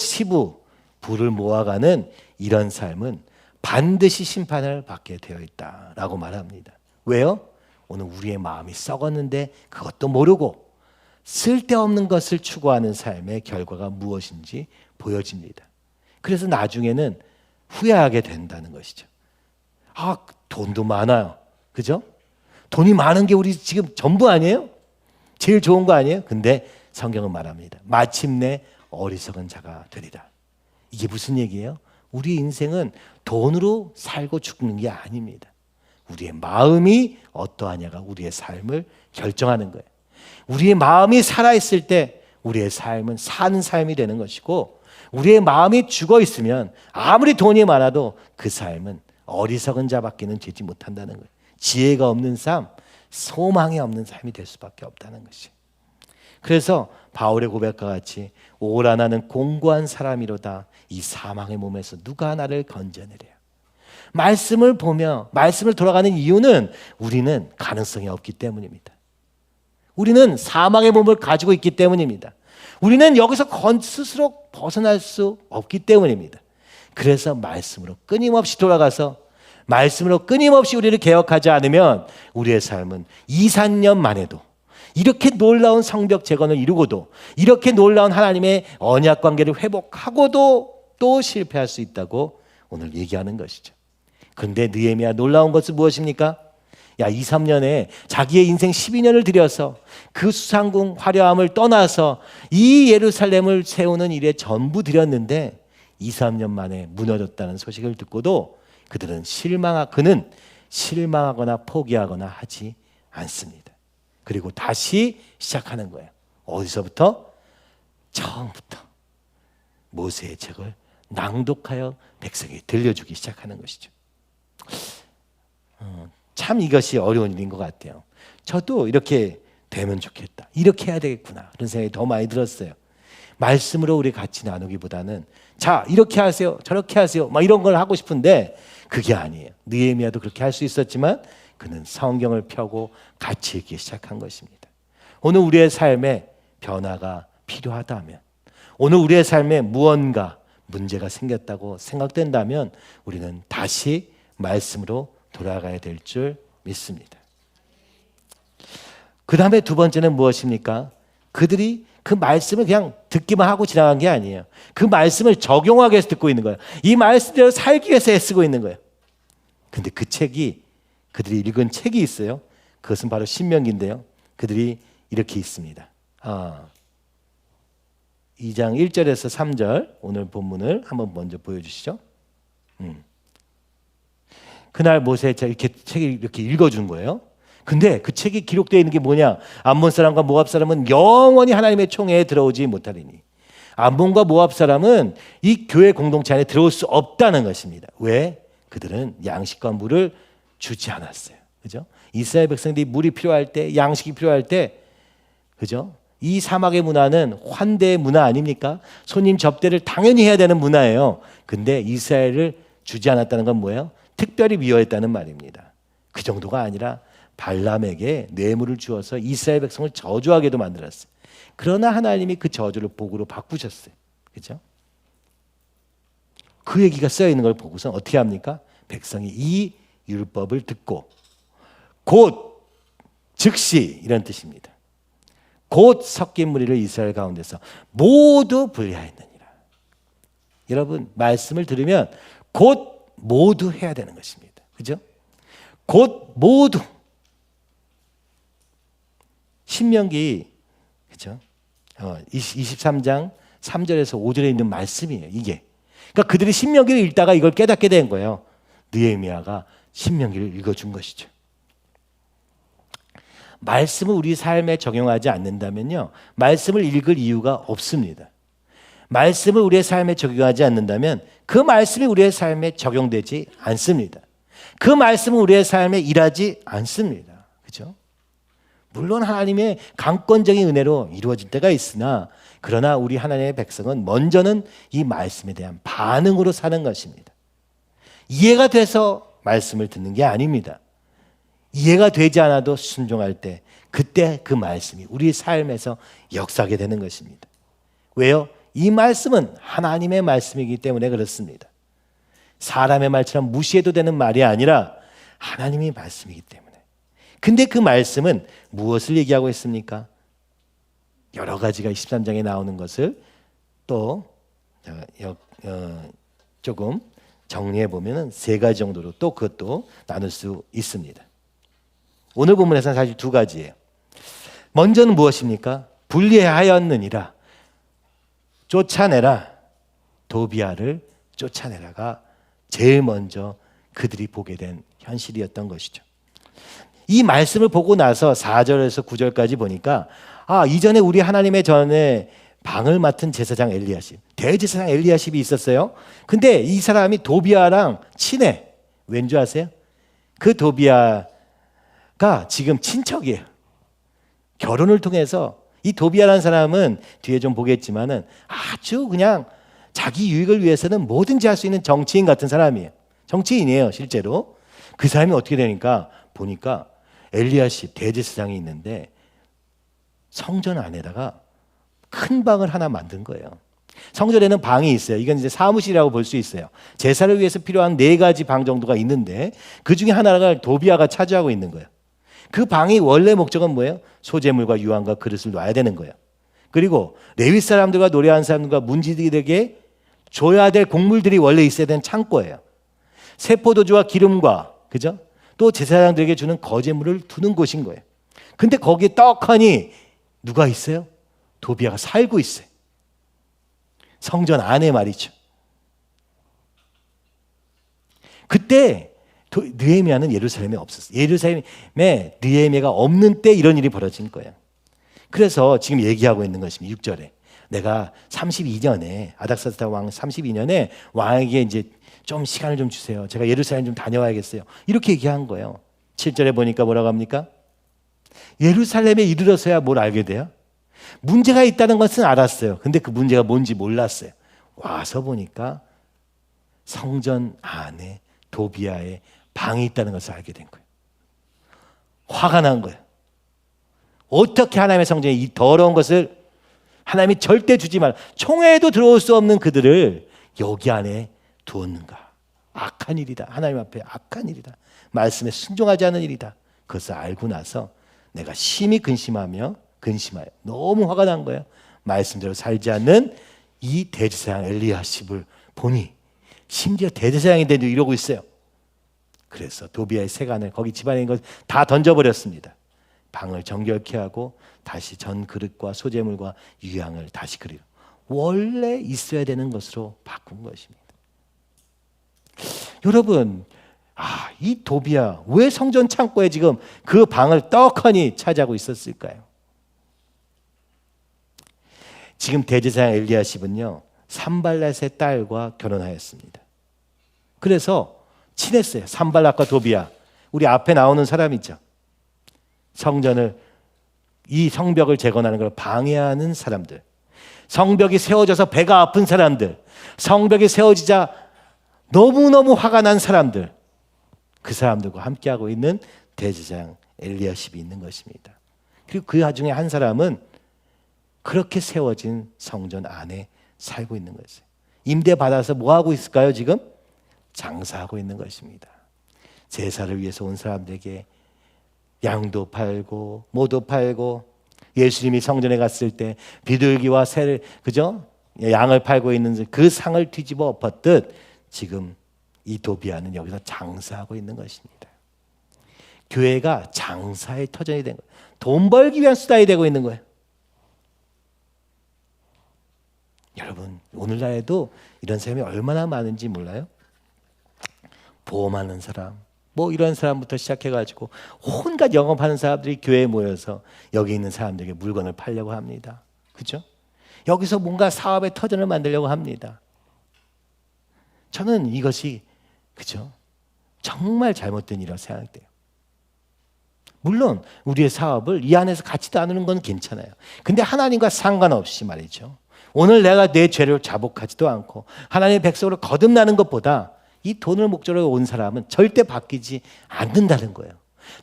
부를 모아가는 이런 삶은 반드시 심판을 받게 되어 있다라고 말합니다. 왜요? 오늘 우리의 마음이 썩었는데 그것도 모르고 쓸데없는 것을 추구하는 삶의 결과가 무엇인지 보여집니다. 그래서 나중에는 후회하게 된다는 것이죠. 돈도 많아요. 그죠? 돈이 많은 게 우리 지금 전부 아니에요? 제일 좋은 거 아니에요? 근데 성경은 말합니다. 마침내 어리석은 자가 되리라. 이게 무슨 얘기예요? 우리 인생은 돈으로 살고 죽는 게 아닙니다. 우리의 마음이 어떠하냐가 우리의 삶을 결정하는 거예요. 우리의 마음이 살아있을 때 우리의 삶은 사는 삶이 되는 것이고, 우리의 마음이 죽어 있으면 아무리 돈이 많아도 그 삶은 어리석은 자밖에는 되지 못한다는 거예요. 지혜가 없는 삶, 소망이 없는 삶이 될 수밖에 없다는 것이에요. 그래서 바울의 고백과 같이 오라 나는 공고한 사람이로다. 이 사망의 몸에서 누가 나를 건져내랴. 말씀을 보며 말씀을 돌아가는 이유는 우리는 가능성이 없기 때문입니다. 우리는 사망의 몸을 가지고 있기 때문입니다. 우리는 여기서 스스로 벗어날 수 없기 때문입니다. 그래서 말씀으로 끊임없이 돌아가서 말씀으로 끊임없이 우리를 개혁하지 않으면 우리의 삶은 2, 3년 만에도 이렇게 놀라운 성벽 재건을 이루고도 이렇게 놀라운 하나님의 언약 관계를 회복하고도 또 실패할 수 있다고 오늘 얘기하는 것이죠. 그런데 느헤미야 놀라운 것은 무엇입니까? 2, 3년에 자기의 인생 12년을 들여서 그 수상궁 화려함을 떠나서 이 예루살렘을 세우는 일에 전부 들였는데 2, 3년 만에 무너졌다는 소식을 듣고도 그는 실망하거나 포기하거나 하지 않습니다. 그리고 다시 시작하는 거예요. 어디서부터? 처음부터 모세의 책을 낭독하여 백성에게 들려주기 시작하는 것이죠. 참 이것이 어려운 일인 것 같아요. 저도 이렇게 되면 좋겠다, 이렇게 해야 되겠구나, 그런 생각이 더 많이 들었어요. 말씀으로 우리 같이 나누기보다는 자 이렇게 하세요, 저렇게 하세요, 막 이런 걸 하고 싶은데 그게 아니에요. 느헤미야도 그렇게 할 수 있었지만 그는 성경을 펴고 같이 읽기 시작한 것입니다. 오늘 우리의 삶에 변화가 필요하다면, 오늘 우리의 삶에 무언가 문제가 생겼다고 생각된다면 우리는 다시 말씀으로 돌아가야 될 줄 믿습니다. 그 다음에 두 번째는 무엇입니까? 그들이 그 말씀을 그냥 듣기만 하고 지나간 게 아니에요. 그 말씀을 적용하기 위해서 듣고 있는 거예요. 이 말씀대로 살기 위해서 애쓰고 있는 거예요. 근데 그 책이, 그들이 읽은 책이 있어요. 그것은 바로 신명기인데요. 그들이 이렇게 있습니다. 2장 1절에서 3절 오늘 본문을 한번 먼저 보여주시죠. 그날 모세의 책을 이렇게 읽어준 거예요. 근데 그 책에 기록되어 있는 게 뭐냐? 암몬 사람과 모압 사람은 영원히 하나님의 총회에 들어오지 못하리니. 암몬과 모압 사람은 이 교회 공동체 안에 들어올 수 없다는 것입니다. 왜? 그들은 양식과 물을 주지 않았어요. 그죠? 이스라엘 백성들이 물이 필요할 때, 양식이 필요할 때, 그죠? 이 사막의 문화는 환대의 문화 아닙니까? 손님 접대를 당연히 해야 되는 문화예요. 근데 이스라엘을 주지 않았다는 건 뭐예요? 특별히 미워했다는 말입니다. 그 정도가 아니라 발람에게 뇌물을 주어서 이스라엘 백성을 저주하게도 만들었어요. 그러나 하나님이 그 저주를 복으로 바꾸셨어요. 그렇죠? 그 얘기가 쓰여 있는 걸 보고서 어떻게 합니까? 백성이 이 율법을 듣고 곧 즉시 이런 뜻입니다. 곧 섞인 무리를 이스라엘 가운데서 모두 분리하였느니라. 여러분 말씀을 들으면 곧 모두 해야 되는 것입니다. 그죠? 곧 모두. 신명기 그죠? 23장 3절에서 5절에 있는 말씀이에요. 이게. 그러니까 그들이 신명기를 읽다가 이걸 깨닫게 된 거예요. 느헤미야가 신명기를 읽어준 것이죠. 말씀을 우리 삶에 적용하지 않는다면요, 말씀을 읽을 이유가 없습니다. 말씀을 우리의 삶에 적용하지 않는다면 그 말씀이 우리의 삶에 적용되지 않습니다. 그 말씀은 우리의 삶에 일하지 않습니다. 그렇죠? 물론 하나님의 강권적인 은혜로 이루어질 때가 있으나, 그러나 우리 하나님의 백성은 먼저는 이 말씀에 대한 반응으로 사는 것입니다. 이해가 돼서 말씀을 듣는 게 아닙니다. 이해가 되지 않아도 순종할 때, 그때 그 말씀이 우리 삶에서 역사하게 되는 것입니다. 왜요? 이 말씀은 하나님의 말씀이기 때문에 그렇습니다. 사람의 말처럼 무시해도 되는 말이 아니라 하나님의 말씀이기 때문에. 근데 그 말씀은 무엇을 얘기하고 있습니까? 여러 가지가 23장에 나오는 것을 또 조금 정리해 보면 세 가지 정도로 또 그것도 나눌 수 있습니다. 오늘 본문에서는 사실 두 가지예요. 먼저는 무엇입니까? 분리하였느니라, 쫓아내라, 도비아를 쫓아내라가 제일 먼저 그들이 보게 된 현실이었던 것이죠. 이 말씀을 보고 나서 4절에서 9절까지 보니까 이전에 우리 하나님의 전에 방을 맡은 제사장 엘리야십, 대제사장 엘리야십이 있었어요. 근데 이 사람이 도비아랑 친해. 왠 줄 아세요? 그 도비아가 지금 친척이에요. 결혼을 통해서 이 도비아라는 사람은 뒤에 좀 보겠지만은 아주 그냥 자기 유익을 위해서는 뭐든지 할 수 있는 정치인 같은 사람이에요. 정치인이에요, 실제로. 그 사람이 어떻게 되니까 보니까 엘리야십 대제사장이 있는데 성전 안에다가 큰 방을 하나 만든 거예요. 성전에는 방이 있어요. 이건 이제 사무실이라고 볼 수 있어요. 제사를 위해서 필요한 4가지 방 정도가 있는데 그 중에 하나가 도비아가 차지하고 있는 거예요. 그 방이 원래 목적은 뭐예요? 소재물과 유황과 그릇을 놔야 되는 거예요. 그리고 레위 사람들과 노래하는 사람들과 문지기들에게 줘야 될 곡물들이 원래 있어야 되는 창고예요. 새 포도주와 기름과 그죠? 또 제사장들에게 주는 거제물을 두는 곳인 거예요. 근데 거기에 떡하니 누가 있어요? 도비아가 살고 있어요. 성전 안에 말이죠. 그때 느헤미야는 예루살렘에 없었어요. 예루살렘에 느헤미야가 없는 때 이런 일이 벌어진 거예요. 그래서 지금 얘기하고 있는 것입니다. 6절에 내가 32년에 아닥사스다 왕 32년에 왕에게 이제 좀 시간을 좀 주세요. 제가 예루살렘 좀 다녀와야겠어요. 이렇게 얘기한 거예요. 7절에 보니까 뭐라고 합니까? 예루살렘에 이르러서야 뭘 알게 돼요? 문제가 있다는 것은 알았어요. 근데 그 문제가 뭔지 몰랐어요. 와서 보니까 성전 안에 도비아의 방이 있다는 것을 알게 된 거예요. 화가 난 거예요. 어떻게 하나님의 성전에 이 더러운 것을 하나님이 절대 주지 말라, 총회에도 들어올 수 없는 그들을 여기 안에 두었는가. 악한 일이다. 하나님 앞에 악한 일이다. 말씀에 순종하지 않은 일이다. 그것을 알고 나서 내가 심히 근심하여 너무 화가 난 거예요. 말씀대로 살지 않는 이 대제사장 엘리야십을 보니 심지어 대제사장인데도 이러고 있어요. 그래서 도비아의 세간을 거기 집안에 있는 것 다 던져버렸습니다. 방을 정결케 하고 다시 전 그릇과 소재물과 유향을 다시 그리로 원래 있어야 되는 것으로 바꾼 것입니다. 여러분, 이 도비아 왜 성전 창고에 지금 그 방을 떡하니 차지하고 있었을까요? 지금 대제사장 엘리야십은요 산발랏의 딸과 결혼하였습니다. 그래서 친했어요. 산발랏과 도비아, 우리 앞에 나오는 사람이죠. 성전을, 이 성벽을 재건하는 걸 방해하는 사람들, 성벽이 세워져서 배가 아픈 사람들, 성벽이 세워지자 너무너무 화가 난 사람들, 그 사람들과 함께하고 있는 대제사장 엘리야십이 있는 것입니다. 그리고 그 중에 한 사람은 그렇게 세워진 성전 안에 살고 있는 것이에요. 임대 받아서 뭐 하고 있을까요? 지금 장사하고 있는 것입니다. 제사를 위해서 온 사람들에게 양도 팔고 모도 팔고, 예수님이 성전에 갔을 때 비둘기와 새를, 그죠? 양을 팔고 있는 그 상을 뒤집어 엎었듯 지금 이 도비아는 여기서 장사하고 있는 것입니다. 교회가 장사의 터전이 된 거예요. 돈 벌기 위한 수단이 되고 있는 거예요. 여러분, 오늘날에도 이런 사람이 얼마나 많은지 몰라요? 보험하는 사람, 뭐 이런 사람부터 시작해가지고 온갖 영업하는 사람들이 교회에 모여서 여기 있는 사람들에게 물건을 팔려고 합니다. 그죠? 여기서 뭔가 사업의 터전을 만들려고 합니다. 저는 이것이, 그죠? 정말 잘못된 일이라고 생각돼요. 물론 우리의 사업을 이 안에서 같이 나누는 건 괜찮아요. 근데 하나님과 상관없이 말이죠, 오늘 내가 내 죄를 자복하지도 않고 하나님의 백성으로 거듭나는 것보다 이 돈을 목적으로 온 사람은 절대 바뀌지 않는다는 거예요.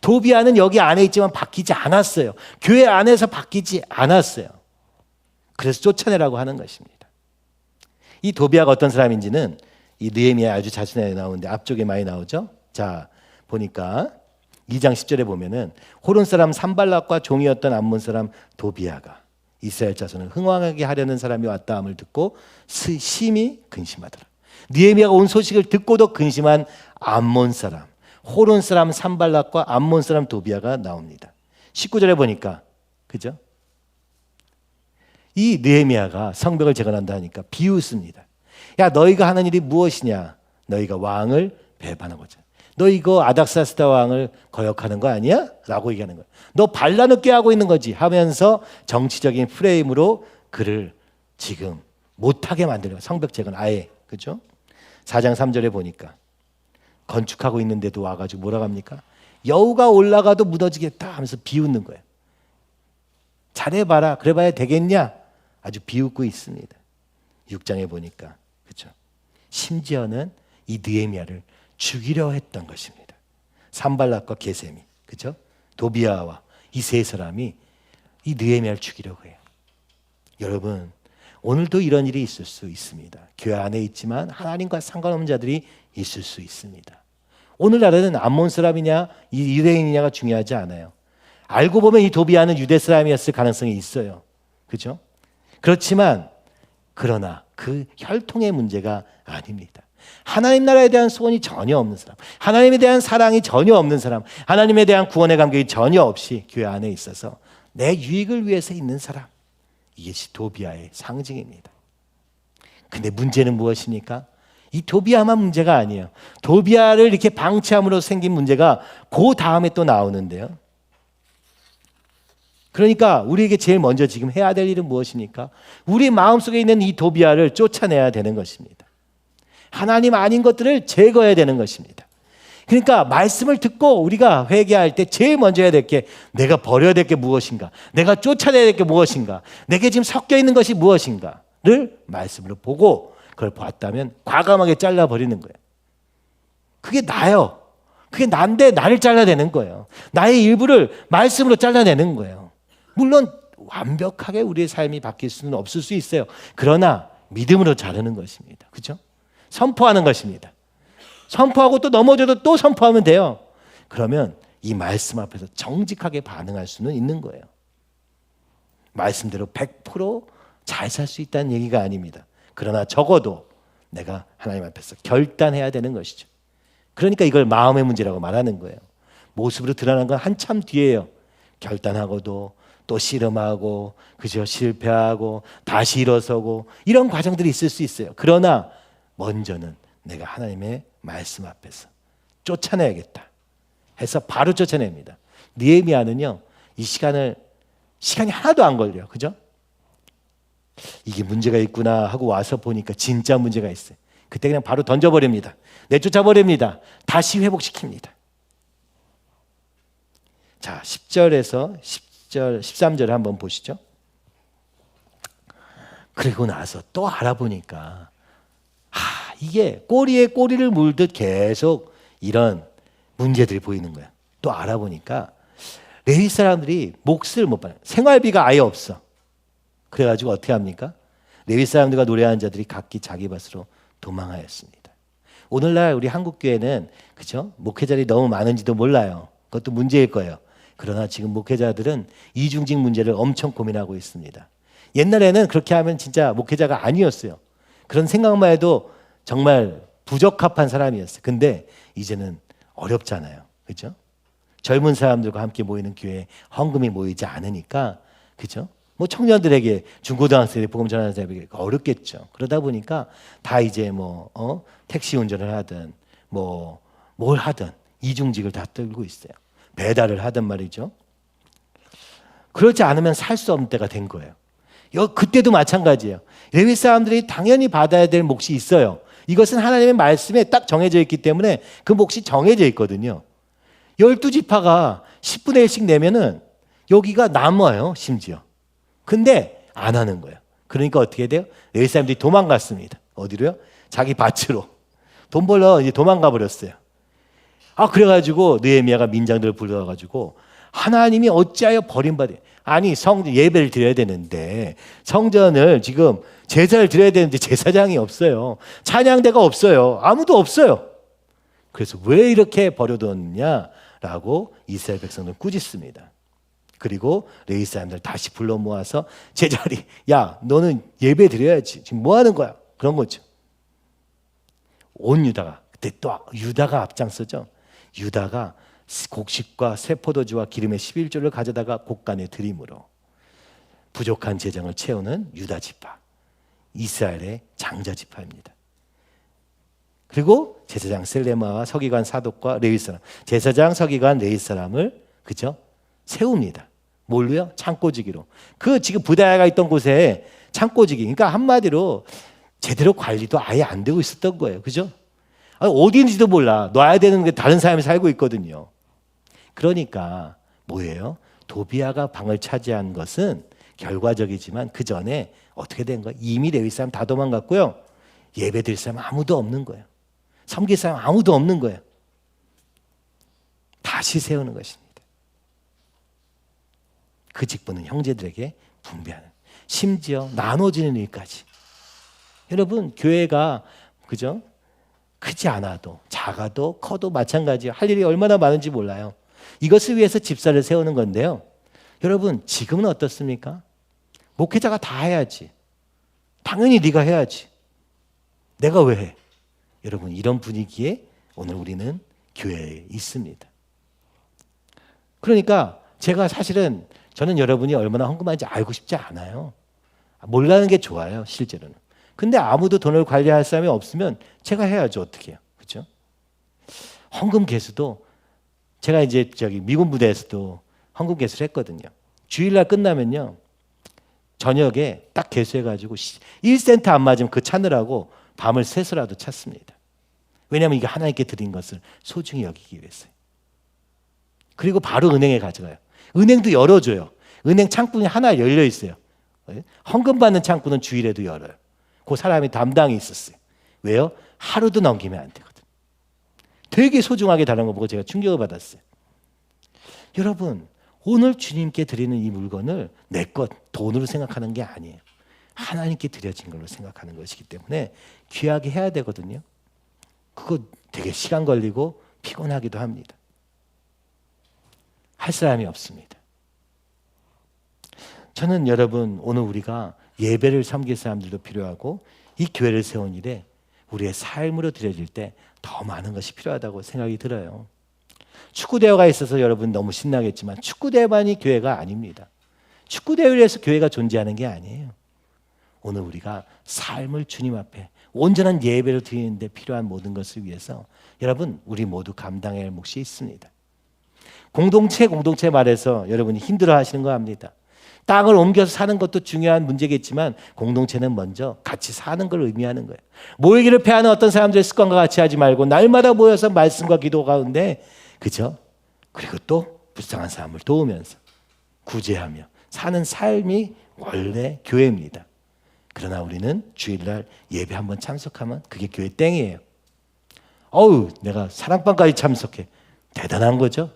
도비아는 여기 안에 있지만 바뀌지 않았어요. 교회 안에서 바뀌지 않았어요. 그래서 쫓아내라고 하는 것입니다. 이 도비아가 어떤 사람인지는 이 느헤미야 아주 자세하게 나오는데 앞쪽에 많이 나오죠. 자, 보니까 2장 10절에 보면은 호론 사람 산발락과 종이었던 암몬 사람 도비아가 이스라엘 자손을 흥왕하게 하려는 사람이 왔다 함을 듣고 심히 근심하더라. 느헤미야가 온 소식을 듣고도 근심한 암몬 사람, 호론 사람 산발락과 암몬 사람 도비아가 나옵니다. 19절에 보니까, 그죠? 이 느헤미야가 성벽을 재건한다 하니까 비웃습니다. 야, 너희가 하는 일이 무엇이냐? 너희가 왕을 배반하고자. 너 이거 아닥사스다 왕을 거역하는 거 아니야? 라고 얘기하는 거야. 너 반란을 하고 있는 거지 하면서 정치적인 프레임으로 그를 지금 못하게 만들어요. 성벽재건 아예. 그죠? 4장 3절에 보니까 건축하고 있는데도 와가지고 뭐라고 합니까? 여우가 올라가도 무너지겠다 하면서 비웃는 거예요. 잘해봐라. 그래봐야 되겠냐? 아주 비웃고 있습니다. 6장에 보니까. 그죠? 심지어는 이 느헤미야를 죽이려 했던 것입니다. 산발락과 게셈이. 그죠? 도비아와 이 세 사람이 이 느헤미야를 죽이려고 해요. 여러분, 오늘도 이런 일이 있을 수 있습니다. 교회 안에 있지만 하나님과 상관없는 자들이 있을 수 있습니다. 오늘날에는 암몬 사람이냐 이 유대인이냐가 중요하지 않아요. 알고 보면 이 도비아는 유대 사람이었을 가능성이 있어요. 그죠? 그렇지만 그러나 그 혈통의 문제가 아닙니다. 하나님 나라에 대한 소원이 전혀 없는 사람, 하나님에 대한 사랑이 전혀 없는 사람, 하나님에 대한 구원의 감격이 전혀 없이 교회 안에 있어서 내 유익을 위해서 있는 사람, 이것이 도비아의 상징입니다. 근데 문제는 무엇입니까? 이 도비아만 문제가 아니에요. 도비아를 이렇게 방치함으로 생긴 문제가 그 다음에 또 나오는데요. 그러니까 우리에게 제일 먼저 지금 해야 될 일은 무엇입니까? 우리 마음속에 있는 이 도비아를 쫓아내야 되는 것입니다. 하나님 아닌 것들을 제거해야 되는 것입니다. 그러니까 말씀을 듣고 우리가 회개할 때 제일 먼저 해야 될 게 내가 버려야 될 게 무엇인가? 내가 쫓아내야 될 게 무엇인가? 내게 지금 섞여 있는 것이 무엇인가를 말씀으로 보고 그걸 봤다면 과감하게 잘라버리는 거예요. 그게 나요. 그게 난데 나를 잘라내는 거예요. 나의 일부를 말씀으로 잘라내는 거예요. 물론 완벽하게 우리의 삶이 바뀔 수는 없을 수 있어요. 그러나 믿음으로 자르는 것입니다. 그렇죠? 선포하는 것입니다. 선포하고 또 넘어져도 또 선포하면 돼요. 그러면 이 말씀 앞에서 정직하게 반응할 수는 있는 거예요. 말씀대로 100% 잘 살 수 있다는 얘기가 아닙니다. 그러나 적어도 내가 하나님 앞에서 결단해야 되는 것이죠. 그러니까 이걸 마음의 문제라고 말하는 거예요. 모습으로 드러난 건 한참 뒤에요. 결단하고도 또 씨름하고 그저 실패하고 다시 일어서고 이런 과정들이 있을 수 있어요. 그러나 먼저는 내가 하나님의 말씀 앞에서 쫓아내야겠다 해서 바로 쫓아냅니다. 느헤미야는요, 이 시간이 하나도 안 걸려요. 그죠? 이게 문제가 있구나 하고 와서 보니까 진짜 문제가 있어요. 그때 그냥 바로 던져버립니다. 내쫓아버립니다. 다시 회복시킵니다. 자, 10절에서 10절, 13절을 한번 보시죠. 그리고 나서 또 알아보니까 이게 꼬리에 꼬리를 물듯 계속 이런 문제들이 보이는 거야. 또 알아보니까 레위 사람들이 몫을 못 받아요. 생활비가 아예 없어. 그래가지고 어떻게 합니까? 레위 사람들과 노래하는 자들이 각기 자기 밭으로 도망하였습니다. 오늘날 우리 한국교회는 그죠? 목회자들이 너무 많은지도 몰라요. 그것도 문제일 거예요. 그러나 지금 목회자들은 이중직 문제를 엄청 고민하고 있습니다. 옛날에는 그렇게 하면 진짜 목회자가 아니었어요. 그런 생각만 해도 정말 부적합한 사람이었어요. 근데 이제는 어렵잖아요. 그죠? 젊은 사람들과 함께 모이는 교회에 헌금이 모이지 않으니까, 그죠? 뭐 청년들에게, 중고등학생들에게 복음 전하는 사람에게 어렵겠죠. 그러다 보니까 다 이제 택시 운전을 하든 뭘 하든 이중직을 다 떨고 있어요. 배달을 하든 말이죠. 그렇지 않으면 살 수 없는 때가 된 거예요. 그때도 마찬가지예요. 레위 사람들이 당연히 받아야 될 몫이 있어요. 이것은 하나님의 말씀에 딱 정해져 있기 때문에 그 몫이 정해져 있거든요. 12지파가 10분의 1씩 내면은 여기가 남아요, 심지어. 근데 안 하는 거예요. 그러니까 어떻게 돼요? 레위 사람들이 도망갔습니다. 어디로요? 자기 밭으로. 돈 벌러 이제 도망가 버렸어요. 그래가지고 느헤미야가 민장들을 불러가지고 하나님이 어찌하여 버림받아요? 아니, 예배를 드려야 되는데 성전을 지금 제사를 드려야 되는데 제사장이 없어요. 찬양대가 없어요. 아무도 없어요. 그래서 왜 이렇게 버려뒀냐라고 이스라엘 백성들은 꾸짖습니다. 그리고 레위 사람들 다시 불러 모아서 제자리, 야, 너는 예배 드려야지. 지금 뭐 하는 거야? 그런 거죠. 온 유다가, 그때 또 유다가 앞장서죠. 유다가 곡식과 새 포도주와 기름의 11조를 가져다가 곡간에 드림으로 부족한 재정을 채우는 유다 지파, 이스라엘의 장자 지파입니다. 그리고 제사장 셀레마와 서기관 사독과 레위 사람, 제사장, 서기관, 레위 사람을 그죠? 세웁니다. 뭘로요? 창고지기로. 그 지금 부다야가 있던 곳에 창고지기. 그러니까 한마디로 제대로 관리도 아예 안 되고 있었던 거예요. 그죠? 어디인지도 몰라. 놔야 되는 게 다른 사람이 살고 있거든요. 그러니까 뭐예요? 도비아가 방을 차지한 것은 결과적이지만 그 전에 어떻게 된 거예요? 이미 레위 사람 다 도망갔고요. 예배 드릴 사람 아무도 없는 거예요. 섬길 사람 아무도 없는 거예요. 다시 세우는 것입니다. 그 직분은 형제들에게 분배하는, 심지어 나눠지는 일까지. 여러분, 교회가 그죠? 크지 않아도 작아도 커도 마찬가지예요. 할 일이 얼마나 많은지 몰라요. 이것을 위해서 집사를 세우는 건데요. 여러분, 지금은 어떻습니까? 목회자가 다 해야지. 당연히 네가 해야지. 내가 왜 해? 여러분, 이런 분위기에 오늘 우리는 교회에 있습니다. 그러니까 제가 사실은 저는 여러분이 얼마나 헌금하는지 알고 싶지 않아요. 몰라는 게 좋아요, 실제로는. 근데 아무도 돈을 관리할 사람이 없으면 제가 해야죠. 어떻게 해요? 그렇죠? 헌금 개수도 제가 이제 미군 부대에서도 헌금 개수를 했거든요. 주일날 끝나면요. 저녁에 딱 개수해가지고 1센트 안 맞으면 그 찾느라고 밤을 새서라도 찾습니다. 왜냐하면 이게 하나님께 드린 것을 소중히 여기기 위해서요. 그리고 바로 은행에 가져가요. 은행도 열어줘요. 은행 창문이 하나 열려 있어요. 헌금 받는 창구는 주일에도 열어요. 그 사람이 담당이 있었어요. 왜요? 하루도 넘기면 안 되거든. 되게 소중하게 다른 거 보고 제가 충격을 받았어요. 여러분, 오늘 주님께 드리는 이 물건을 내 것, 돈으로 생각하는 게 아니에요. 하나님께 드려진 걸로 생각하는 것이기 때문에 귀하게 해야 되거든요. 그거 되게 시간 걸리고 피곤하기도 합니다. 할 사람이 없습니다. 저는 여러분, 오늘 우리가 예배를 섬길 사람들도 필요하고 이 교회를 세운 일에 우리의 삶으로 드려질 때 더 많은 것이 필요하다고 생각이 들어요. 축구대회가 있어서 여러분 너무 신나겠지만 축구대회만이 교회가 아닙니다. 축구대회를 위해서 교회가 존재하는 게 아니에요. 오늘 우리가 삶을 주님 앞에 온전한 예배를 드리는 데 필요한 모든 것을 위해서 여러분, 우리 모두 감당해야 할 몫이 있습니다. 공동체 말해서 여러분이 힘들어 하시는 거 압니다. 땅을 옮겨서 사는 것도 중요한 문제겠지만 공동체는 먼저 같이 사는 걸 의미하는 거예요. 모이기를 패하는 어떤 사람들의 습관과 같이 하지 말고 날마다 모여서 말씀과 기도 가운데 그죠? 그리고 또 불쌍한 사람을 도우면서 구제하며 사는 삶이 원래 교회입니다. 그러나 우리는 주일날 예배 한번 참석하면 그게 교회 땡이에요. 내가 사랑방까지 참석해. 대단한 거죠.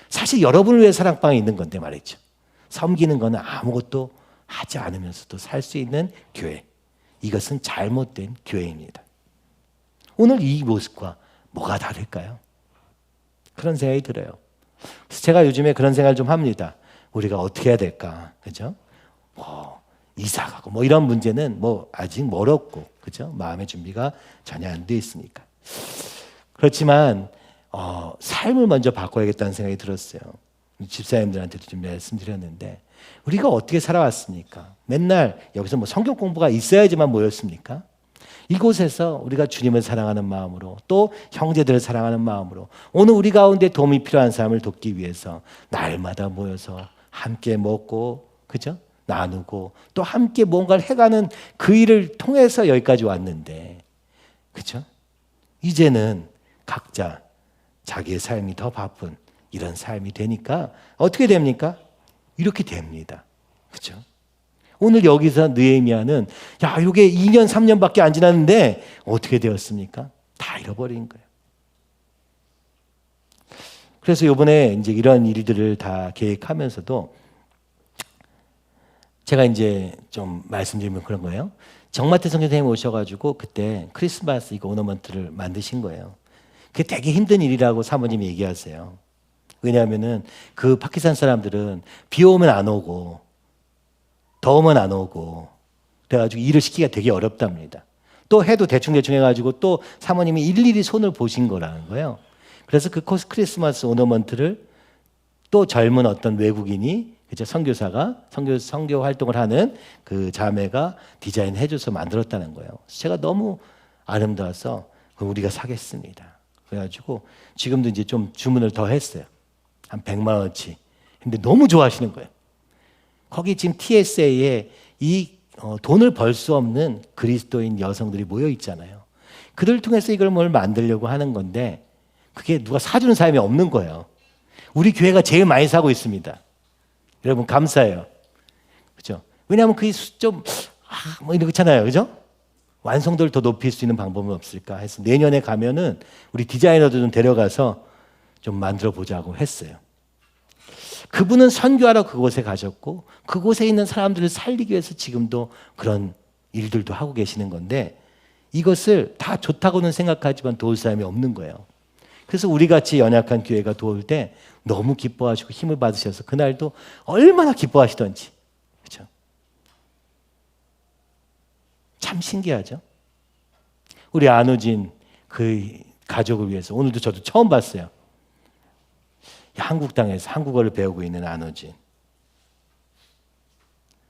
사실 여러분을 위해 사랑방이 있는 건데 말이죠. 섬기는 거는 아무것도 하지 않으면서도 살 수 있는 교회. 이것은 잘못된 교회입니다. 오늘 이 모습과 뭐가 다를까요? 그런 생각이 들어요. 그래서 제가 요즘에 그런 생각을 좀 합니다. 우리가 어떻게 해야 될까? 그죠? 이사 가고 이런 문제는 아직 멀었고, 그죠? 마음의 준비가 전혀 안 돼 있으니까. 그렇지만 삶을 먼저 바꿔야겠다는 생각이 들었어요. 집사님들한테도 좀 말씀드렸는데 우리가 어떻게 살아왔습니까? 맨날 여기서 성경 공부가 있어야지만 모였습니까? 이곳에서 우리가 주님을 사랑하는 마음으로 또 형제들을 사랑하는 마음으로 오늘 우리 가운데 도움이 필요한 사람을 돕기 위해서 날마다 모여서 함께 먹고 그죠? 나누고 또 함께 뭔가를 해가는 그 일을 통해서 여기까지 왔는데 그죠? 이제는 각자 자기의 삶이 더 바쁜 이런 삶이 되니까 어떻게 됩니까? 이렇게 됩니다. 그렇죠? 오늘 여기서 느헤미야는 이게 2년 3년밖에 안 지났는데 어떻게 되었습니까? 다 잃어버린 거예요. 그래서 이번에 이제 이런 일들을 다 계획하면서도 제가 이제 좀 말씀드리면 그런 거예요. 정마태 선생님이 오셔가지고 그때 크리스마스 이거 오너먼트를 만드신 거예요. 그게 되게 힘든 일이라고 사모님이 얘기하세요. 왜냐하면은 그 파키스탄 사람들은 비 오면 안 오고 더우면 안 오고 그래가지고 일을 시키기가 되게 어렵답니다. 또 해도 대충 해가지고 또 사모님이 일일이 손을 보신 거라는 거예요. 그래서 그 크리스마스 오너먼트를 또 젊은 어떤 외국인이 그죠? 선교사가 선교 활동을 하는 그 자매가 디자인해줘서 만들었다는 거예요. 제가 너무 아름다워서 그럼 우리가 사겠습니다. 그래가지고 지금도 이제 좀 주문을 더 했어요. 한 100만 원치. 근데 너무 좋아하시는 거예요. 거기 지금 TSA에 돈을 벌 수 없는 그리스도인 여성들이 모여 있잖아요. 그들 통해서 이걸 뭘 만들려고 하는 건데 그게 누가 사주는 사람이 없는 거예요. 우리 교회가 제일 많이 사고 있습니다. 여러분 감사해요. 그죠? 왜냐하면 그게 뭐 이렇잖아요. 그죠? 완성도를 더 높일 수 있는 방법은 없을까 해서 내년에 가면은 우리 디자이너들 좀 데려가서 좀 만들어 보자고 했어요. 그분은 선교하러 그곳에 가셨고 그곳에 있는 사람들을 살리기 위해서 지금도 그런 일들도 하고 계시는 건데 이것을 다 좋다고는 생각하지만 도울 사람이 없는 거예요. 그래서 우리 같이 연약한 교회가 도울 때 너무 기뻐하시고 힘을 받으셔서 그날도 얼마나 기뻐하시던지. 그렇죠? 참 신기하죠? 우리 안우진 그 가족을 위해서 오늘도 저도 처음 봤어요. 한국 땅에서 한국어를 배우고 있는 안우진.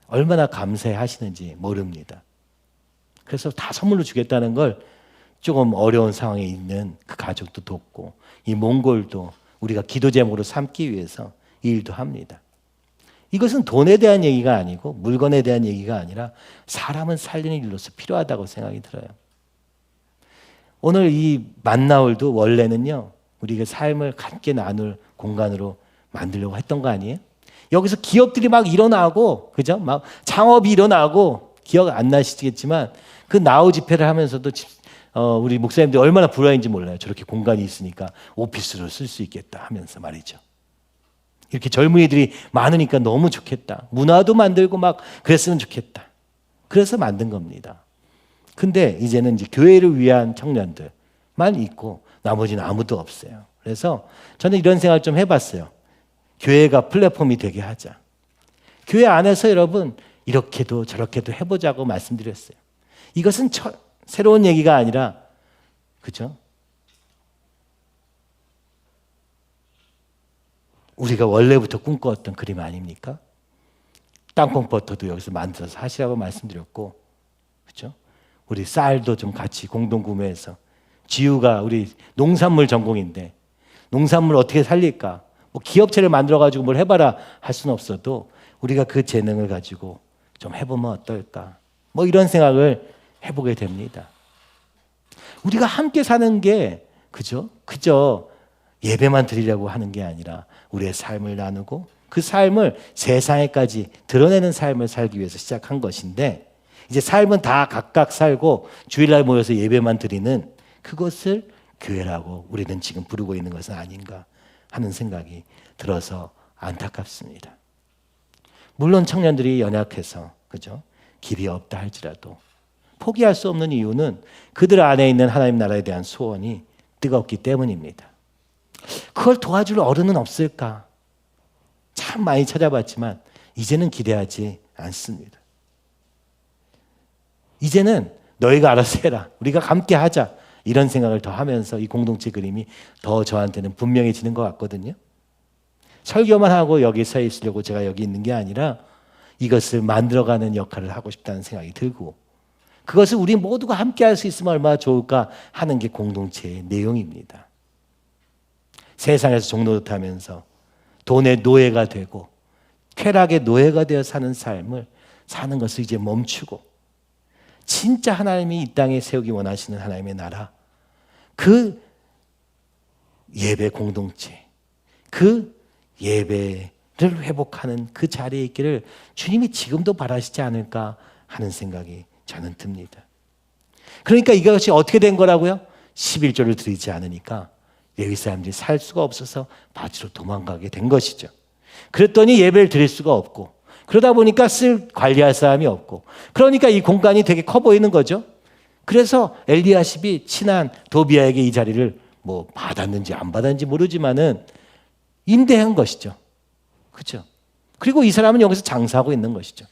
얼마나 감사해 하시는지 모릅니다. 그래서 다 선물로 주겠다는 걸 조금 어려운 상황에 있는 그 가족도 돕고 이 몽골도 우리가 기도 제목으로 삼기 위해서 이 일도 합니다. 이것은 돈에 대한 얘기가 아니고 물건에 대한 얘기가 아니라 사람은 살리는 일로서 필요하다고 생각이 들어요. 오늘 이 만나올도 원래는요 우리가 삶을 함께 나눌 공간으로 만들려고 했던 거 아니에요? 여기서 기업들이 막 일어나고 그죠? 막 창업이 일어나고 기억 안 나시겠지만 그 나우 집회를 하면서도 우리 목사님들이 얼마나 불안인지 몰라요. 저렇게 공간이 있으니까 오피스로 쓸 수 있겠다 하면서 말이죠. 이렇게 젊은이들이 많으니까 너무 좋겠다. 문화도 만들고 막 그랬으면 좋겠다. 그래서 만든 겁니다. 근데 이제는 이제 교회를 위한 청년들만 있고 나머지는 아무도 없어요. 그래서 저는 이런 생각을 좀 해봤어요. 교회가 플랫폼이 되게 하자. 교회 안에서 여러분 이렇게도 저렇게도 해보자고 말씀드렸어요. 이것은 새로운 얘기가 아니라 그죠? 우리가 원래부터 꿈꿔왔던 그림 아닙니까? 땅콩 버터도 여기서 만들어서 하시라고 말씀드렸고 그죠? 우리 쌀도 좀 같이 공동 구매해서 지우가 우리 농산물 전공인데 농산물 어떻게 살릴까? 뭐 기업체를 만들어가지고 뭘 해봐라 할 수는 없어도 우리가 그 재능을 가지고 좀 해보면 어떨까? 뭐 이런 생각을 해보게 됩니다. 우리가 함께 사는 게 그저 예배만 드리려고 하는 게 아니라 우리의 삶을 나누고 그 삶을 세상에까지 드러내는 삶을 살기 위해서 시작한 것인데 이제 삶은 다 각각 살고 주일날 모여서 예배만 드리는 그것을 교회라고 우리는 지금 부르고 있는 것은 아닌가 하는 생각이 들어서 안타깝습니다. 물론 청년들이 연약해서 그죠? 길이 없다 할지라도 포기할 수 없는 이유는 그들 안에 있는 하나님 나라에 대한 소원이 뜨겁기 때문입니다. 그걸 도와줄 어른은 없을까? 참 많이 찾아봤지만 이제는 기대하지 않습니다. 이제는 너희가 알아서 해라. 우리가 함께 하자. 이런 생각을 더 하면서 이 공동체 그림이 더 저한테는 분명해지는 것 같거든요. 설교만 하고 여기 서 있으려고 제가 여기 있는 게 아니라 이것을 만들어가는 역할을 하고 싶다는 생각이 들고 그것을 우리 모두가 함께 할 수 있으면 얼마나 좋을까 하는 게 공동체의 내용입니다. 세상에서 종노릇 하면서 돈의 노예가 되고 쾌락의 노예가 되어 사는 삶을 사는 것을 이제 멈추고 진짜 하나님이 이 땅에 세우기 원하시는 하나님의 나라 그 예배 공동체 그 예배를 회복하는 그 자리에 있기를 주님이 지금도 바라시지 않을까 하는 생각이 저는 듭니다. 그러니까 이것이 어떻게 된 거라고요? 11조를 드리지 않으니까 레위 사람들이 살 수가 없어서 바지로 도망가게 된 것이죠. 그랬더니 예배를 드릴 수가 없고 그러다 보니까 관리할 사람이 없고 그러니까 이 공간이 되게 커 보이는 거죠. 그래서 엘리야십이 친한 도비아에게 이 자리를 뭐 받았는지 안 받았는지 모르지만은 임대한 것이죠. 그렇죠? 그리고 이 사람은 여기서 장사하고 있는 것이죠.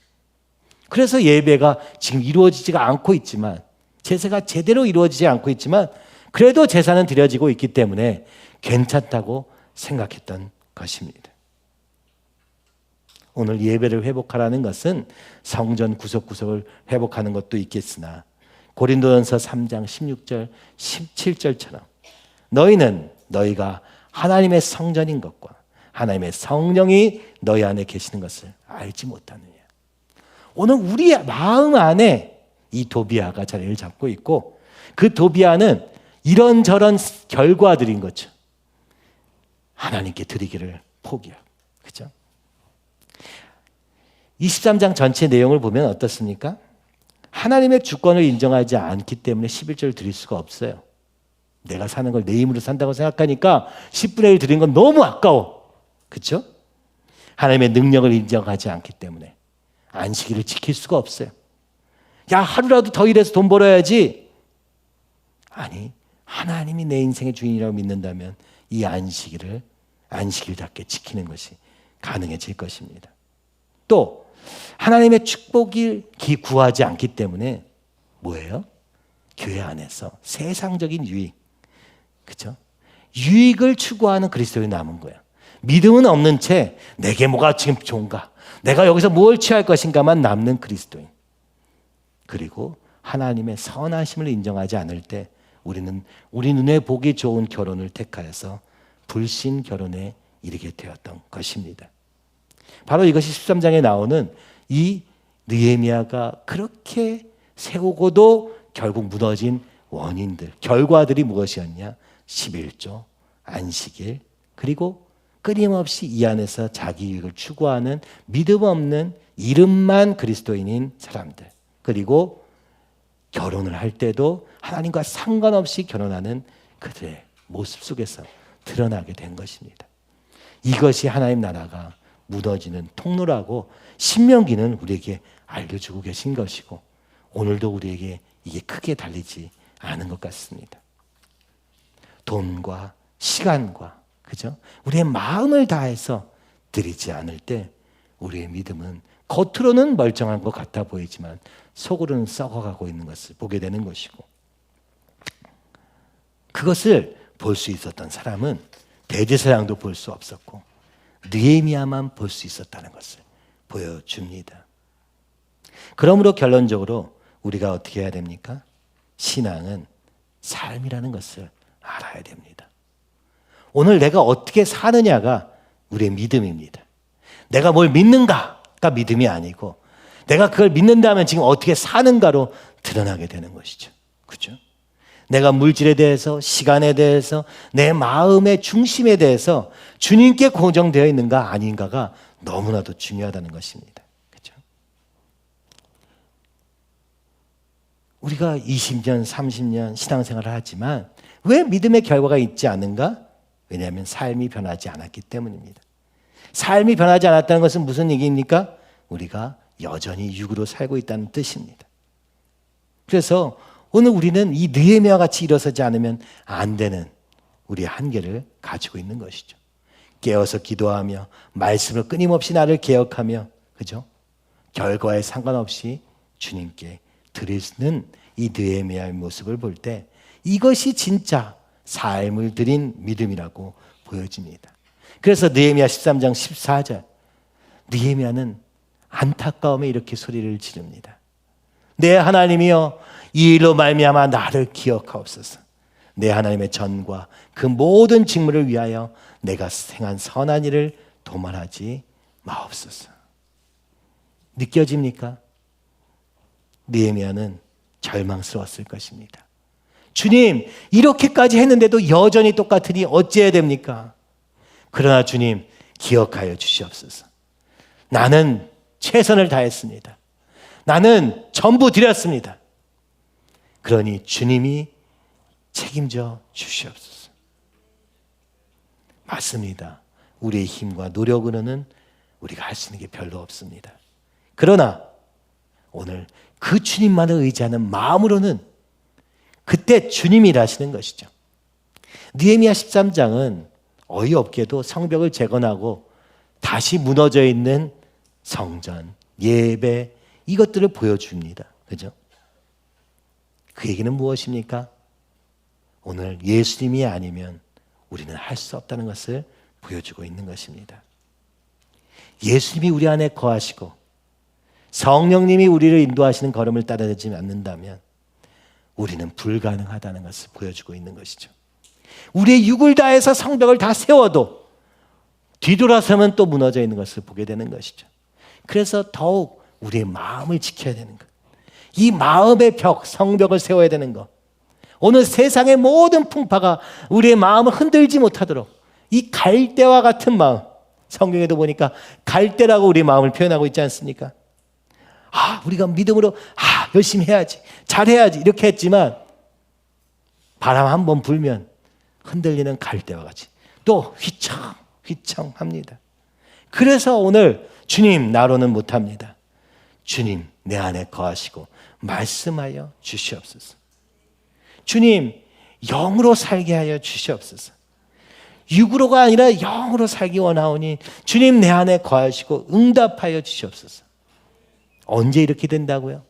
그래서 예배가 지금 이루어지지가 않고 있지만 제사가 제대로 이루어지지 않고 있지만 그래도 제사는 드려지고 있기 때문에 괜찮다고 생각했던 것입니다. 오늘 예배를 회복하라는 것은 성전 구석구석을 회복하는 것도 있겠으나 고린도전서 3장 16절 17절처럼 너희는 너희가 하나님의 성전인 것과 하나님의 성령이 너희 안에 계시는 것을 알지 못하느냐. 오늘 우리의 마음 안에 이 도비아가 자리를 잡고 있고, 그 도비아는 이런저런 결과들인 거죠. 하나님께 드리기를 포기하고, 그죠? 23장 전체 내용을 보면 어떻습니까? 하나님의 주권을 인정하지 않기 때문에 11절을 드릴 수가 없어요. 내가 사는 걸 내 힘으로 산다고 생각하니까 10분의 1 드린 건 너무 아까워. 그렇죠? 하나님의 능력을 인정하지 않기 때문에 안식일을 지킬 수가 없어요. 야, 하루라도 더 일해서 돈 벌어야지. 아니, 하나님이 내 인생의 주인이라고 믿는다면 이 안식일답게 지키는 것이 가능해질 것입니다. 또 하나님의 축복을 구하지 않기 때문에 뭐예요? 교회 안에서 세상적인 유익, 그렇죠? 유익을 추구하는 그리스도인이 남은 거예요. 믿음은 없는 채 내게 뭐가 지금 좋은가, 내가 여기서 뭘 취할 것인가만 남는 그리스도인. 그리고 하나님의 선하심을 인정하지 않을 때 우리는 우리 눈에 보기 좋은 결혼을 택하여서 불신 결혼에 이르게 되었던 것입니다. 바로 이것이 13장에 나오는 이 느헤미야가 그렇게 세우고도 결국 무너진 원인들, 결과들이 무엇이었냐? 11조, 안식일, 그리고 끊임없이 이 안에서 자기 이익을 추구하는 믿음 없는 이름만 그리스도인인 사람들, 그리고 결혼을 할 때도 하나님과 상관없이 결혼하는 그들의 모습 속에서 드러나게 된 것입니다. 이것이 하나님 나라가 무너지는 통로라고 신명기는 우리에게 알려주고 계신 것이고, 오늘도 우리에게 이게 크게 달리지 않은 것 같습니다. 돈과 시간과, 그죠? 우리의 마음을 다해서 드리지 않을 때 우리의 믿음은 겉으로는 멀쩡한 것 같아 보이지만 속으로는 썩어가고 있는 것을 보게 되는 것이고, 그것을 볼 수 있었던 사람은 대제사장도 볼 수 없었고 느헤미야만 볼 수 있었다는 것을 보여줍니다. 그러므로 결론적으로 우리가 어떻게 해야 됩니까? 신앙은 삶이라는 것을 알아야 됩니다. 오늘 내가 어떻게 사느냐가 우리의 믿음입니다. 내가 뭘 믿는가가 믿음이 아니고 내가 그걸 믿는다면 지금 어떻게 사는가로 드러나게 되는 것이죠. 그렇죠? 내가 물질에 대해서, 시간에 대해서, 내 마음의 중심에 대해서 주님께 고정되어 있는가 아닌가가 너무나도 중요하다는 것입니다. 그렇죠? 우리가 20년, 30년 신앙생활을 하지만 왜 믿음의 결과가 있지 않은가? 왜냐하면 삶이 변하지 않았기 때문입니다. 삶이 변하지 않았다는 것은 무슨 얘기입니까? 우리가 여전히 육으로 살고 있다는 뜻입니다. 그래서 오늘 우리는 이 느헤미야 같이 일어서지 않으면 안 되는 우리의 한계를 가지고 있는 것이죠. 깨어서 기도하며 말씀을 끊임없이 나를 개혁하며, 그죠? 결과에 상관없이 주님께 드리는 이 느헤미야의 모습을 볼 때 이것이 진짜 삶을 드린 믿음이라고 보여집니다. 그래서 느헤미야 13장 14절, 느헤미야는 안타까움에 이렇게 소리를 지릅니다. 내 하나님이여, 이 일로 말미암아 나를 기억하옵소서. 내 하나님의 전과 그 모든 직무를 위하여 내가 행한 선한 일을 도말하지 마옵소서. 느껴집니까? 느헤미야는 절망스러웠을 것입니다. 주님, 이렇게까지 했는데도 여전히 똑같으니 어찌해야 됩니까? 그러나 주님, 기억하여 주시옵소서. 나는 최선을 다했습니다. 나는 전부 드렸습니다. 그러니 주님이 책임져 주시옵소서. 맞습니다. 우리의 힘과 노력으로는 우리가 할 수 있는 게 별로 없습니다. 그러나 오늘 그 주님만을 의지하는 마음으로는 그때 주님이 일하시는 것이죠. 느헤미야 13장은 어이없게도 성벽을 재건하고 다시 무너져 있는 성전, 예배, 이것들을 보여줍니다. 그죠? 그 얘기는 무엇입니까? 오늘 예수님이 아니면 우리는 할 수 없다는 것을 보여주고 있는 것입니다. 예수님이 우리 안에 거하시고 성령님이 우리를 인도하시는 걸음을 따르지 않는다면 우리는 불가능하다는 것을 보여주고 있는 것이죠. 우리의 육을 다해서 성벽을 다 세워도 뒤돌아서면 또 무너져 있는 것을 보게 되는 것이죠. 그래서 더욱 우리의 마음을 지켜야 되는 것, 이 마음의 벽, 성벽을 세워야 되는 것. 오늘 세상의 모든 풍파가 우리의 마음을 흔들지 못하도록 이 갈대와 같은 마음, 성경에도 보니까 갈대라고 우리 마음을 표현하고 있지 않습니까? 우리가 믿음으로 열심히 해야지, 잘해야지 이렇게 했지만 바람 한번 불면 흔들리는 갈대와 같이 또 휘청휘청합니다. 그래서 오늘 주님 나로는 못합니다. 주님 내 안에 거하시고 말씀하여 주시옵소서. 주님 영으로 살게 하여 주시옵소서. 육으로가 아니라 영으로 살기 원하오니 주님 내 안에 거하시고 응답하여 주시옵소서. 언제 이렇게 된다고요?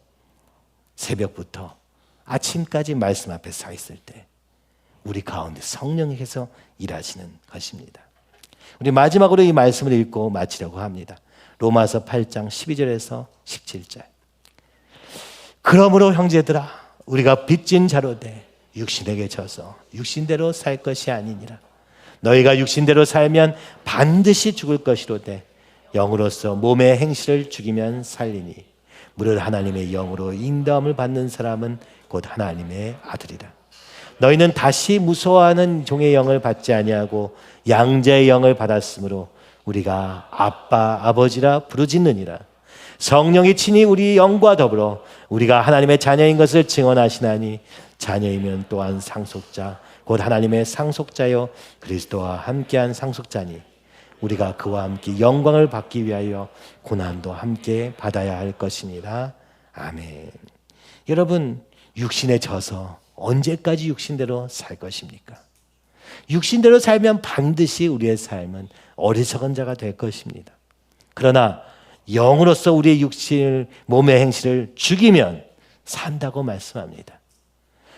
새벽부터 아침까지 말씀 앞에 서 있을 때 우리 가운데 성령님께서 일하시는 것입니다. 우리 마지막으로 이 말씀을 읽고 마치려고 합니다. 로마서 8장 12절에서 17절. 그러므로 형제들아 우리가 빚진 자로 돼 육신에게 져서 육신대로 살 것이 아니니라. 너희가 육신대로 살면 반드시 죽을 것이로되 영으로서 몸의 행실을 죽이면 살리니 무릇 하나님의 영으로 인도함을 받는 사람은 곧 하나님의 아들이라. 너희는 다시 무서워하는 종의 영을 받지 아니하고 양자의 영을 받았으므로 우리가 아빠 아버지라 부르짖느니라. 성령이 친히 우리 영과 더불어 우리가 하나님의 자녀인 것을 증언하시나니 자녀이면 또한 상속자 곧 하나님의 상속자요 그리스도와 함께한 상속자니 우리가 그와 함께 영광을 받기 위하여 고난도 함께 받아야 할 것이니라. 아멘. 여러분 육신에 져서 언제까지 육신대로 살 것입니까? 육신대로 살면 반드시 우리의 삶은 어리석은 자가 될 것입니다. 그러나 영으로서 우리의 육신을 몸의 행실을 죽이면 산다고 말씀합니다.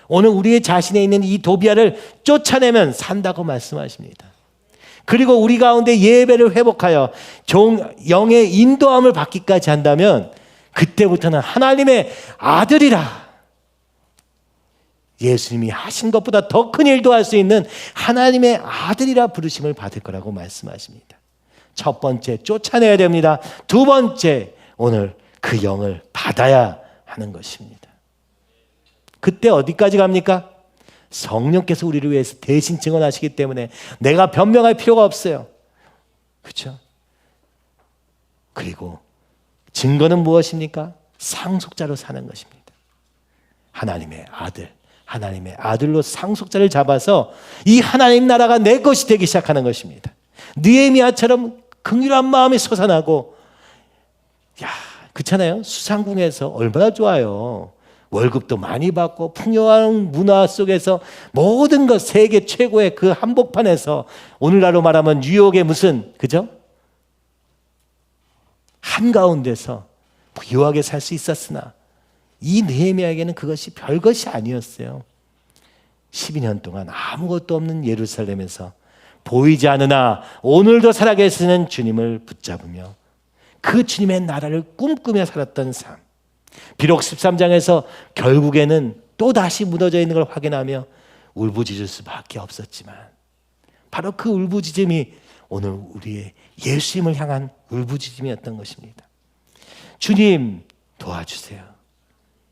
오늘 우리의 자신에 있는 이 도비아를 쫓아내면 산다고 말씀하십니다. 그리고 우리 가운데 예배를 회복하여 영의 인도함을 받기까지 한다면 그때부터는 하나님의 아들이라. 예수님이 하신 것보다 더 큰 일도 할 수 있는 하나님의 아들이라 부르심을 받을 거라고 말씀하십니다. 첫 번째 쫓아내야 됩니다. 두 번째 오늘 그 영을 받아야 하는 것입니다. 그때 어디까지 갑니까? 성령께서 우리를 위해서 대신 증언하시기 때문에 내가 변명할 필요가 없어요. 그렇죠? 그리고 증거는 무엇입니까? 상속자로 사는 것입니다. 하나님의 아들, 하나님의 아들로 상속자를 잡아서 이 하나님 나라가 내 것이 되기 시작하는 것입니다. 느헤미야처럼 긍휼한 마음이 솟아나고, 그렇잖아요. 수상궁에서 얼마나 좋아요. 월급도 많이 받고 풍요한 문화 속에서 모든 것 세계 최고의 그 한복판에서 오늘날로 말하면 뉴욕의 무슨 그죠? 한가운데서 부유하게 살 수 있었으나 이 느헤미야에게는 그것이 별것이 아니었어요. 12년 동안 아무것도 없는 예루살렘에서 보이지 않으나 오늘도 살아계시는 주님을 붙잡으며 그 주님의 나라를 꿈꾸며 살았던 삶. 비록 13장에서 결국에는 또다시 무너져 있는 걸 확인하며 울부짖을 수밖에 없었지만 바로 그 울부짖음이 오늘 우리의 예수님을 향한 울부짖음이었던 것입니다. 주님 도와주세요.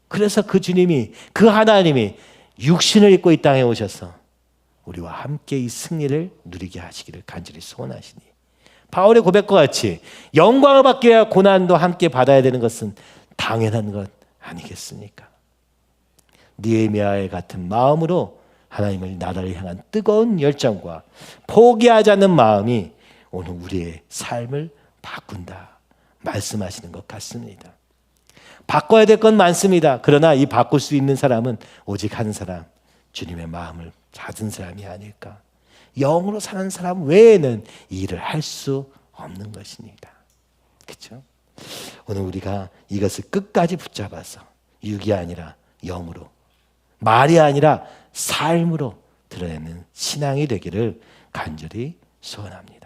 그래서 그 주님이, 그 하나님이 육신을 입고 이 땅에 오셔서 우리와 함께 이 승리를 누리게 하시기를 간절히 소원하시니, 바울의 고백과 같이 영광을 받기 위해 고난도 함께 받아야 되는 것은 당연한 것 아니겠습니까? 느헤미야의 같은 마음으로 하나님의 나라를 향한 뜨거운 열정과 포기하지 않는 마음이 오늘 우리의 삶을 바꾼다 말씀하시는 것 같습니다. 바꿔야 될 건 많습니다. 그러나 이 바꿀 수 있는 사람은 오직 한 사람, 주님의 마음을 찾은 사람이 아닐까. 영으로 사는 사람 외에는 이 일을 할 수 없는 것입니다. 그렇죠? 오늘 우리가 이것을 끝까지 붙잡아서 육이 아니라 영으로, 말이 아니라 삶으로 드러내는 신앙이 되기를 간절히 소원합니다.